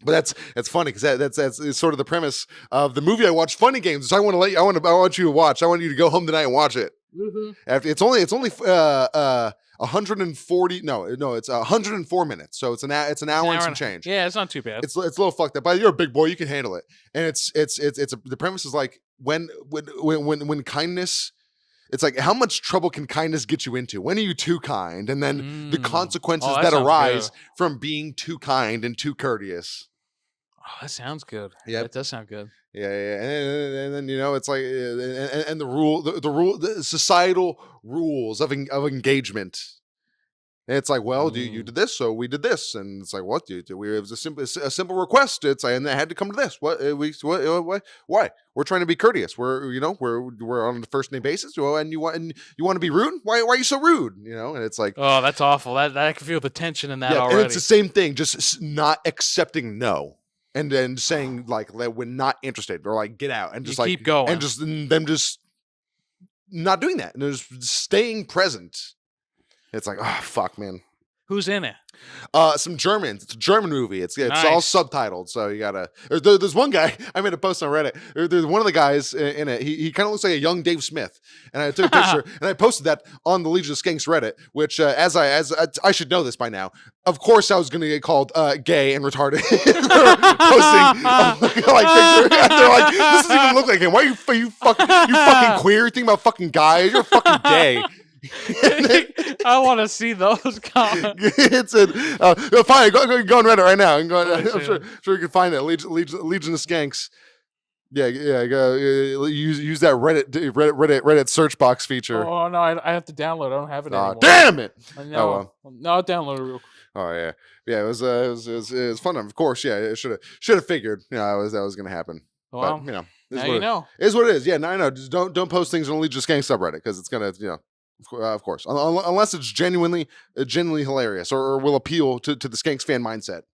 But that's funny because that's sort of the premise of the movie I watched, Funny Games. So I want you to watch. I want you to go home tonight and watch it. Mm-hmm. After it's only 140. No, it's 104 minutes. So it's an hour and some change. Yeah, it's not too bad. It's a little fucked up, but you're a big boy. You can handle it. And the premise is like when kindness. It's like, how much trouble can kindness get you into? When are you too kind? And then the consequences that arise from being too kind and too courteous. Oh, that sounds good. Yeah, that does sound good. Yeah. And then it's like, and the societal rules of engagement. And it's like, well, you did this, so we did this, and it's like, what do you do? It was a simple request. It's like, and I had to come to this. What? Why? We're trying to be courteous. We're on the first name basis. And you want to be rude? Why are you so rude? And it's like, oh, that's awful. That I can feel the tension in that already. And it's the same thing, just not accepting no, and then saying like we're not interested, or like get out, and just keep going, and just them just not doing that, and just staying present. It's like, oh fuck, man. Who's in it? Some Germans. It's a German movie. It's Nice. all subtitled, so you gotta. There's one guy. I made a post on Reddit. There's one of the guys in it. He kind of looks like a young Dave Smith, and I took a picture and I posted that on the Legion of Skanks Reddit. Which, as I should know this by now. Of course, I was gonna get called gay and retarded posting like picture. They're like, this doesn't even look like him. Why are you fucking queer? You think about fucking guys? You're fucking gay. I want to see those comments. It's fine. Go on Reddit right now. I'm sure you can find it. Legion of Skanks. Yeah. Use that Reddit search box feature. Oh no, I have to download. I don't have it anymore. Damn it! No, I'll download it real quick. Oh yeah. It was fun. Of course, yeah. It should have figured. That was gonna happen. Well, but now it is what it is. Yeah. No, I know. Just don't post things on Legion of Skanks subreddit because it's gonna Of course, unless it's genuinely hilarious or will appeal to the Skanks fan mindset.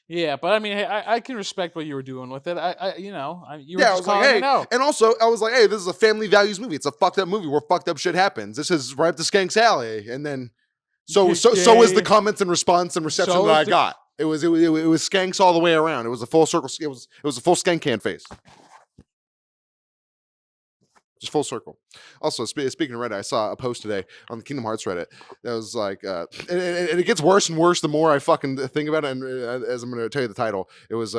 Yeah, but I mean, hey, I can respect what you were doing with it. You were I just was calling like, hey, it out. and also I was like, hey, this is a family values movie. It's a fucked up movie where fucked up shit happens. This is right up the Skanks alley, and then so is the comments and response and reception that I got. It was Skanks all the way around. It was a full circle. It was a full Skank can face. Just full circle. Also, speaking of Reddit, I saw a post today on the Kingdom Hearts Reddit that was like, and it gets worse and worse the more I fucking think about it. And as I'm going to tell you the title, it was,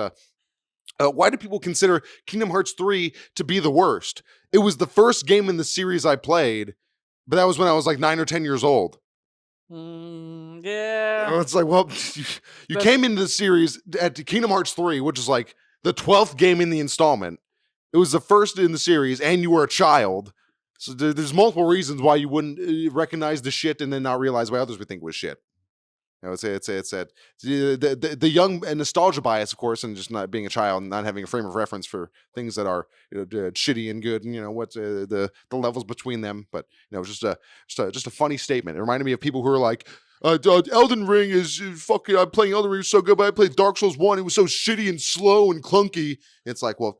why do people consider Kingdom Hearts 3 to be the worst? It was the first game in the series I played, but that was when I was like 9 or 10 years old. Yeah. It's like, well, you came into the series at Kingdom Hearts 3, which is like the 12th game in the installment. It was the first in the series, and you were a child. So there's multiple reasons why you wouldn't recognize the shit and then not realize why others would think was shit. I would say it's the young and nostalgia bias, of course, and just not being a child and not having a frame of reference for things that are shitty and good, and what the levels between them. But just a funny statement. It reminded me of people who are like, Elden Ring is fucking. I'm playing Elden Ring so good, but I played Dark Souls 1. It was so shitty and slow and clunky. It's like, well,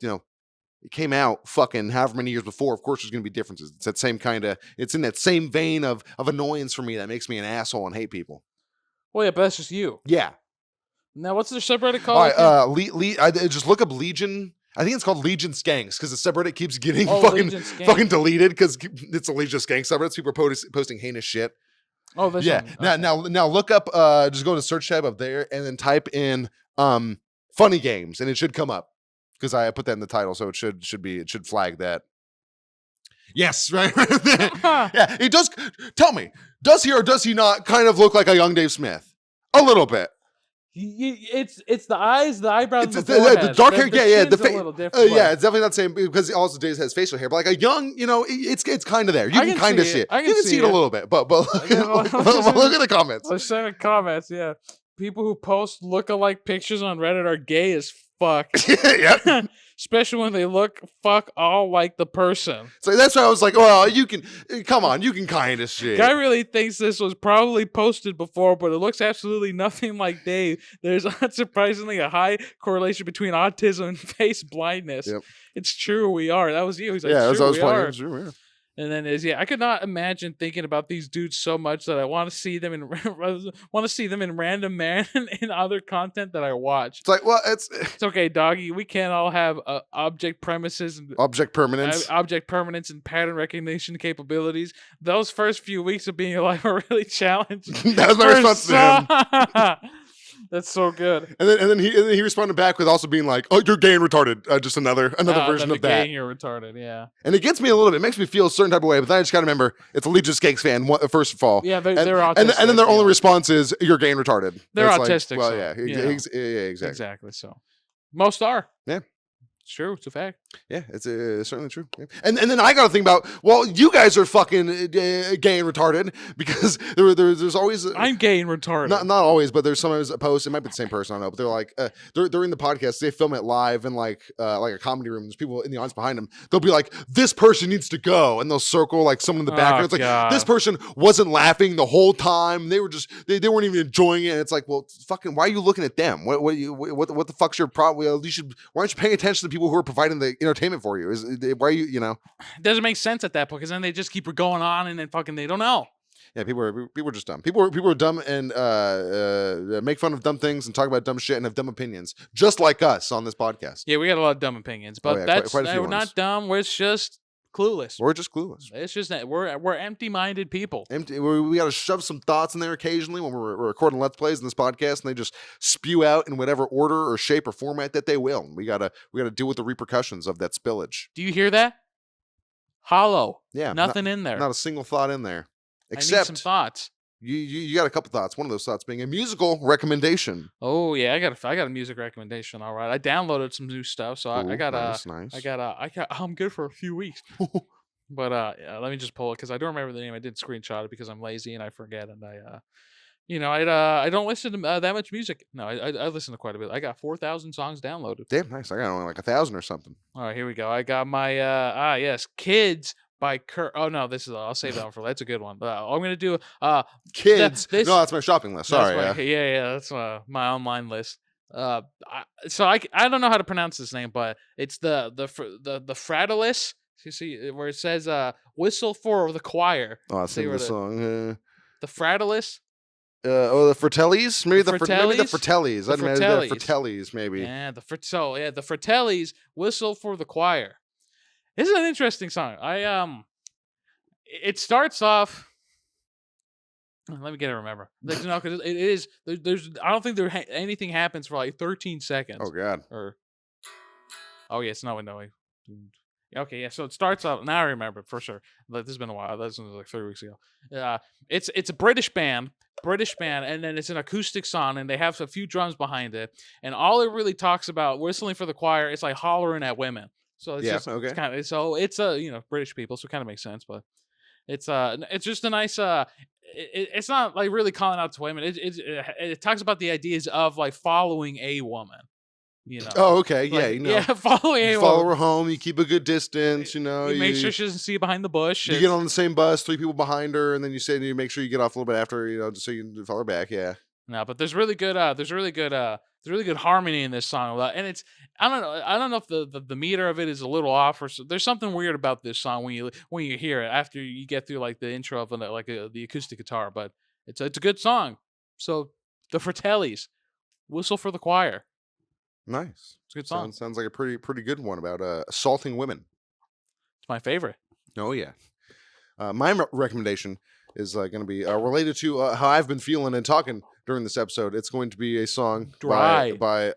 it came out fucking however many years before. Of course, there's going to be differences. It's that same kind of. It's in that same vein of annoyance for me that makes me an asshole and hate people. Well, yeah, but that's just you. Yeah. Now, what's the subreddit called? All right, I just look up Legion. I think it's called Legion Skanks because the subreddit keeps getting fucking deleted because it's a Legion Skanks subreddit. People are posting heinous shit. Oh, that's yeah. Now look up. Just go to the search tab up there and then type in funny games and it should come up. Because I put that in the title, so it should flag that. Yes, right. Yeah, he does. Tell me, does he or does he not kind of look like a young Dave Smith? A little bit. It's the eyes, the eyebrows, and It's the the forehead. dark hair, yeah, chin's the a little different. yeah, it's definitely not the same because also Days has facial hair, but like a young, it's kind of there. You I can can kind of see see it. it. I can You can see see it a it. little bit, but look at the comments. Let's send in comments. Yeah, people who post look-alike pictures on Reddit are gay as fuck. Yep. Especially when they look fuck all like the person. So that's why I was like, well, you can come on, you can kind of see. Guy really thinks this was probably posted before, but it looks absolutely nothing like Dave. There's unsurprisingly a high correlation between autism and face blindness. Yep. It's true, we are. That was you. He's like, Yeah, it's that true, was we funny. are. It was true, yeah. And then I could not imagine thinking about these dudes so much that I want to see them in random man in other content that I watch. It's like, well, It's okay, doggy. We can't all have object premises and object permanence. object permanence and pattern recognition capabilities. Those first few weeks of being alive are really challenging. That was my response to him. That's so good. And then he responded back with also being like, "Oh, you're gay and retarded." Just another version of that. You're retarded. Yeah. And it gets me a little bit. It makes me feel a certain type of way. But then I just got to remember, it's a Legion's Cakes fan. First of all, Yeah, they're and autistic. then their only yeah. response is, "You're gay and retarded." They're It's like, autistic, well, so, yeah, you know. exactly. Exactly. So most are. Yeah. It's true. It's a fact. Yeah, it's certainly true. Yeah. And then I got to think about, well, you guys are fucking gay and retarded because there's always I'm gay and retarded. not always, but there's sometimes a post. It might be the same person, I don't know. But they're like during the podcast, they film it live in like a comedy room. There's people in the audience behind them. They'll be like, "This person needs to go," and they'll circle like someone in the background. It's like God. this person wasn't laughing the whole time. They were just they weren't even enjoying it. And it's like, well, fucking, why are you looking at them? What the fuck's your problem? Well, why aren't you paying attention to the people who are providing the entertainment for you? Why are you It doesn't make sense at that point because then they just keep going on and then fucking they don't know. Yeah, people are just dumb. People are dumb and make fun of dumb things and talk about dumb shit and have dumb opinions, just like us on this podcast. Yeah, we got a lot of dumb opinions, but yeah, that's quite a few we're ones. not dumb. We're just clueless. We're just clueless. It's just that we're empty-minded people. We got to shove some thoughts in there occasionally when we're recording Let's Plays in this podcast, and they just spew out in whatever order or shape or format that they will. We gotta deal with the repercussions of that spillage. Do you hear that? Hollow. Yeah, Nothing in there. Not a single thought in there. I need Except some thoughts. you got a couple thoughts. One of those thoughts being a musical recommendation. Oh yeah, I got a music recommendation. All right, I downloaded some new stuff, so Ooh, I got nice. I'm good for a few weeks. But yeah, let me just pull it because I don't remember the name. I did screenshot it because I'm lazy and I forget, and I don't listen to that much music. No, I listen to quite a bit. I got 4,000 songs downloaded. Damn, nice. I got only like 1,000 or something. All right, here we go. I got my yes, Kids by Kurt. Oh no, I'll save that one for. That's a good one. I'm gonna do Kids. this- No, that's my shopping list. Sorry. yeah, that's my online list. So I don't know how to pronounce this name, but it's the Fratalus. You see where it says "Whistle for the Choir." Oh, I'll sing the song. The Fratalus. The Fratellis? Maybe the Fratellis? Fratellis. The I'd imagine Fratellis. the Fratellis, maybe. Yeah, the Fratellis "Whistle for the Choir." This is an interesting song. It starts off. Let me get it. Remember, because it is. There's. I don't think anything happens for like 13 seconds. Oh God. Oh yes, no. Okay, yeah. So it starts off. Now I remember for sure. This has been a while. This was like 3 weeks ago. It's a British band, and then it's an acoustic song, and they have a few drums behind it, and all it really talks about whistling for the choir. It's like hollering at women. So it's just okay. it's kind of it's British people, so it kind of makes sense, but it's just a nice it's not like really calling out to women. It talks about the ideas of like following a woman. Oh, okay. Like, Yeah, following a you follow woman. her home. You keep a good distance. You make sure she doesn't see you behind the bush. You get on the same bus, 3 people behind her, and then you make sure you get off a little bit after, just so you can follow her back. Yeah. No, but there's really good harmony in this song, and it's I don't know if the meter of it is a little off, or there's something weird about this song when you hear it after you get through like the intro of the acoustic guitar, but it's a good song. So the Fratellis, "Whistle for the Choir." Nice. It's a good song. Sounds like a pretty good one about assaulting women. It's my favorite. Oh yeah. My recommendation is going to be related to how I've been feeling and talking during this episode. It's going to be a song by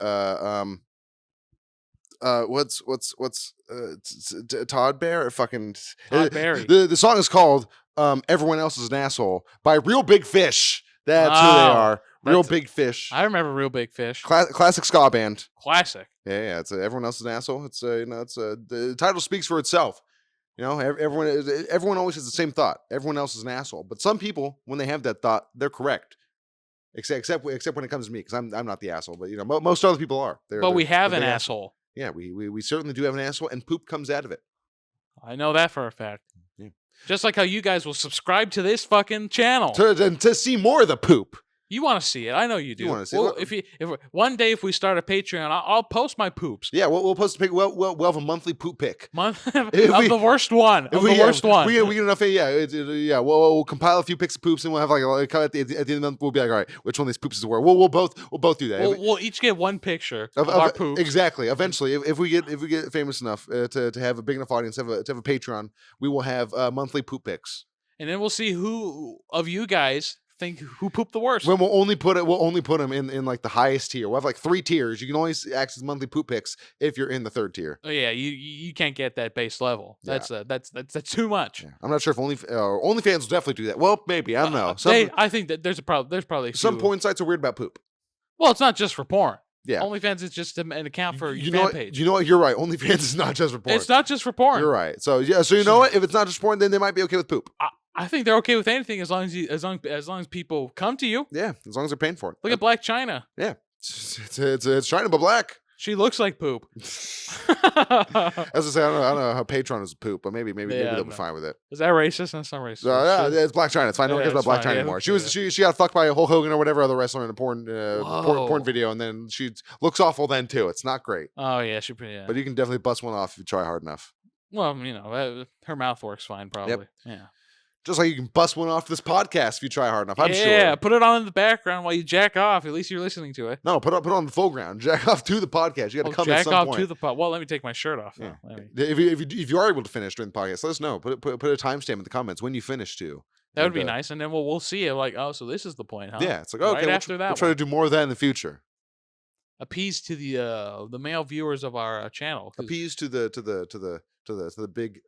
Todd Bear or fucking Todd Barry. The song is called "Everyone Else Is an Asshole" by Real Big Fish. That's who they are. Real Big Fish. I remember Real Big Fish. Classic ska band. Classic. Yeah. It's everyone else is an asshole. It's the title speaks for itself. You know, everyone always has the same thought. Everyone else is an asshole. But some people, when they have that thought, they're correct. Except when it comes to me, because I'm not the asshole. But you know, most other people are. But we have an asshole. Yeah, we certainly do have an asshole, and poop comes out of it. I know that for a fact. Yeah. Just like how you guys will subscribe to this fucking channel To see more of the poop. You want to see it. I know you do. You wanna see well, it? if one day if we start a Patreon, I'll post my poops. Yeah, we'll post a pic. We'll have a monthly poop pic. Of we- the worst one. Of the worst one. We get enough. Yeah. We'll compile a few pics of poops, and we'll have like at the end of the month, we'll be like, all right, which one of these poops is where? We'll both do that. We'll each get one picture of our poops. Exactly. Eventually, if we get famous enough to have a big enough audience, to have a Patreon, we will have monthly poop pics. And then we'll see who of you guys think who pooped the worst. When we'll only put them in like the highest tier. We'll have like 3 tiers. You can only access monthly poop pics if you're in the 3rd tier. Oh yeah, you can't get that base level. That's too much. Yeah. I'm not sure if OnlyFans will definitely do that. Well, maybe, I don't know. I think that there's probably a some few. porn sites are weird about poop. Well, it's not just for porn. Yeah. OnlyFans is just an account for your you know fan what, page. You know what? You're right. OnlyFans is not just for porn. It's not just for porn. You're right. So yeah. So you know what? If it's not just porn, then they might be okay with poop. I think they're okay with anything as long as people come to you. Yeah, as long as they're paying for it. Look at Black China. Yeah, it's China but black. She looks like poop. As I say, I don't know how Patreon is poop, but maybe they'll be fine with it. Is that racist? That's not racist. Yeah, it's Black China. It's fine. No one cares about Black China anymore. She got fucked by Hulk Hogan or whatever other wrestler in a porn video, and then she looks awful then too. It's not great. Oh yeah, yeah. But you can definitely bust one off if you try hard enough. Well, you know, her mouth works fine, probably. Yep. Yeah. Just like you can bust one off this podcast if you try hard enough. I'm sure. Yeah, put it on in the background while you jack off. At least you're listening to it. No, put it on the full ground. Jack off to the podcast. You got to come at some point. Jack off to the pod. Well, let me take my shirt off. Yeah. Oh, If you are able to finish during the podcast, let us know. Put a timestamp in the comments when you finish too. That would be nice, and then we'll see it. Like, oh, so this is the point, huh? Yeah, it's like okay, after that, we'll try to do more of that in the future. Appease to the male viewers of our channel. Appease to the big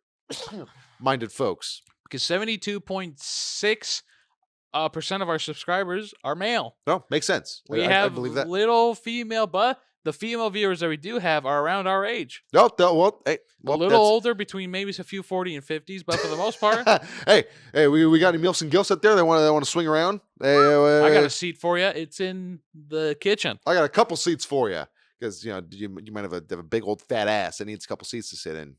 minded folks. Because 72.6% of our subscribers are male. No, makes sense. We I have believe that. little female, but the female viewers that we do have are around our age. A little older, between maybe a few 40 and 50s, but for the most part. hey, we got any milfs and gilfs out there? They want to swing around. I got a seat for you. It's in the kitchen. I got a couple seats for you because you might have a big old fat ass that needs a couple seats to sit in.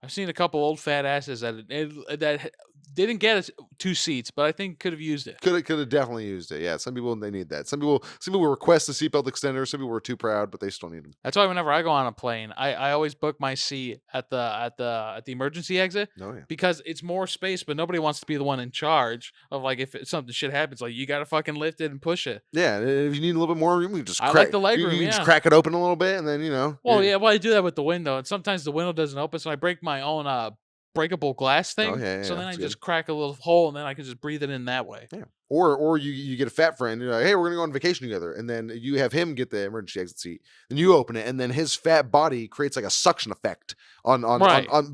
I've seen a couple old fat asses that didn't get us 2 seats, but I think could have used it. Could have definitely used it. Yeah, some people they need that. Some people request the seatbelt extender. Some people were too proud, but they still need them. That's why whenever I go on a plane, I always book my seat at the emergency exit. Oh, yeah. Because it's more space, but nobody wants to be the one in charge of like if something shit happens, like you gotta fucking lift it and push it. Yeah, if you need a little bit more room, you can just like the leg room. You just crack it open a little bit, and then Well, yeah, I do that with the window, and sometimes the window doesn't open, so I break my own breakable glass thing. Oh, yeah, so then I that's just crack a little hole, and then I can just breathe it in that way. Yeah. Or you get a fat friend, you're like, hey, we're gonna go on vacation together, and then you have him get the emergency exit seat, then you open it, and then his fat body creates like a suction effect on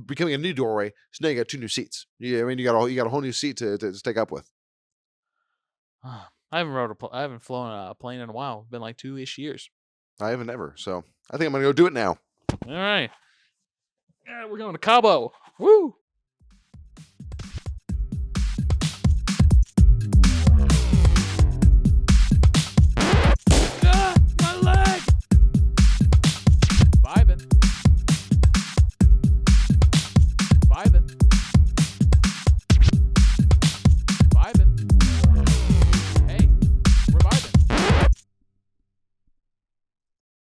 becoming a new doorway. So now you got 2 new seats. You got a whole new seat to take up with. I haven't flown a plane in a while. It's been like 2-ish years. I haven't ever, so I think I'm gonna go do it now. All right. Yeah, we're going to Cabo. Woo!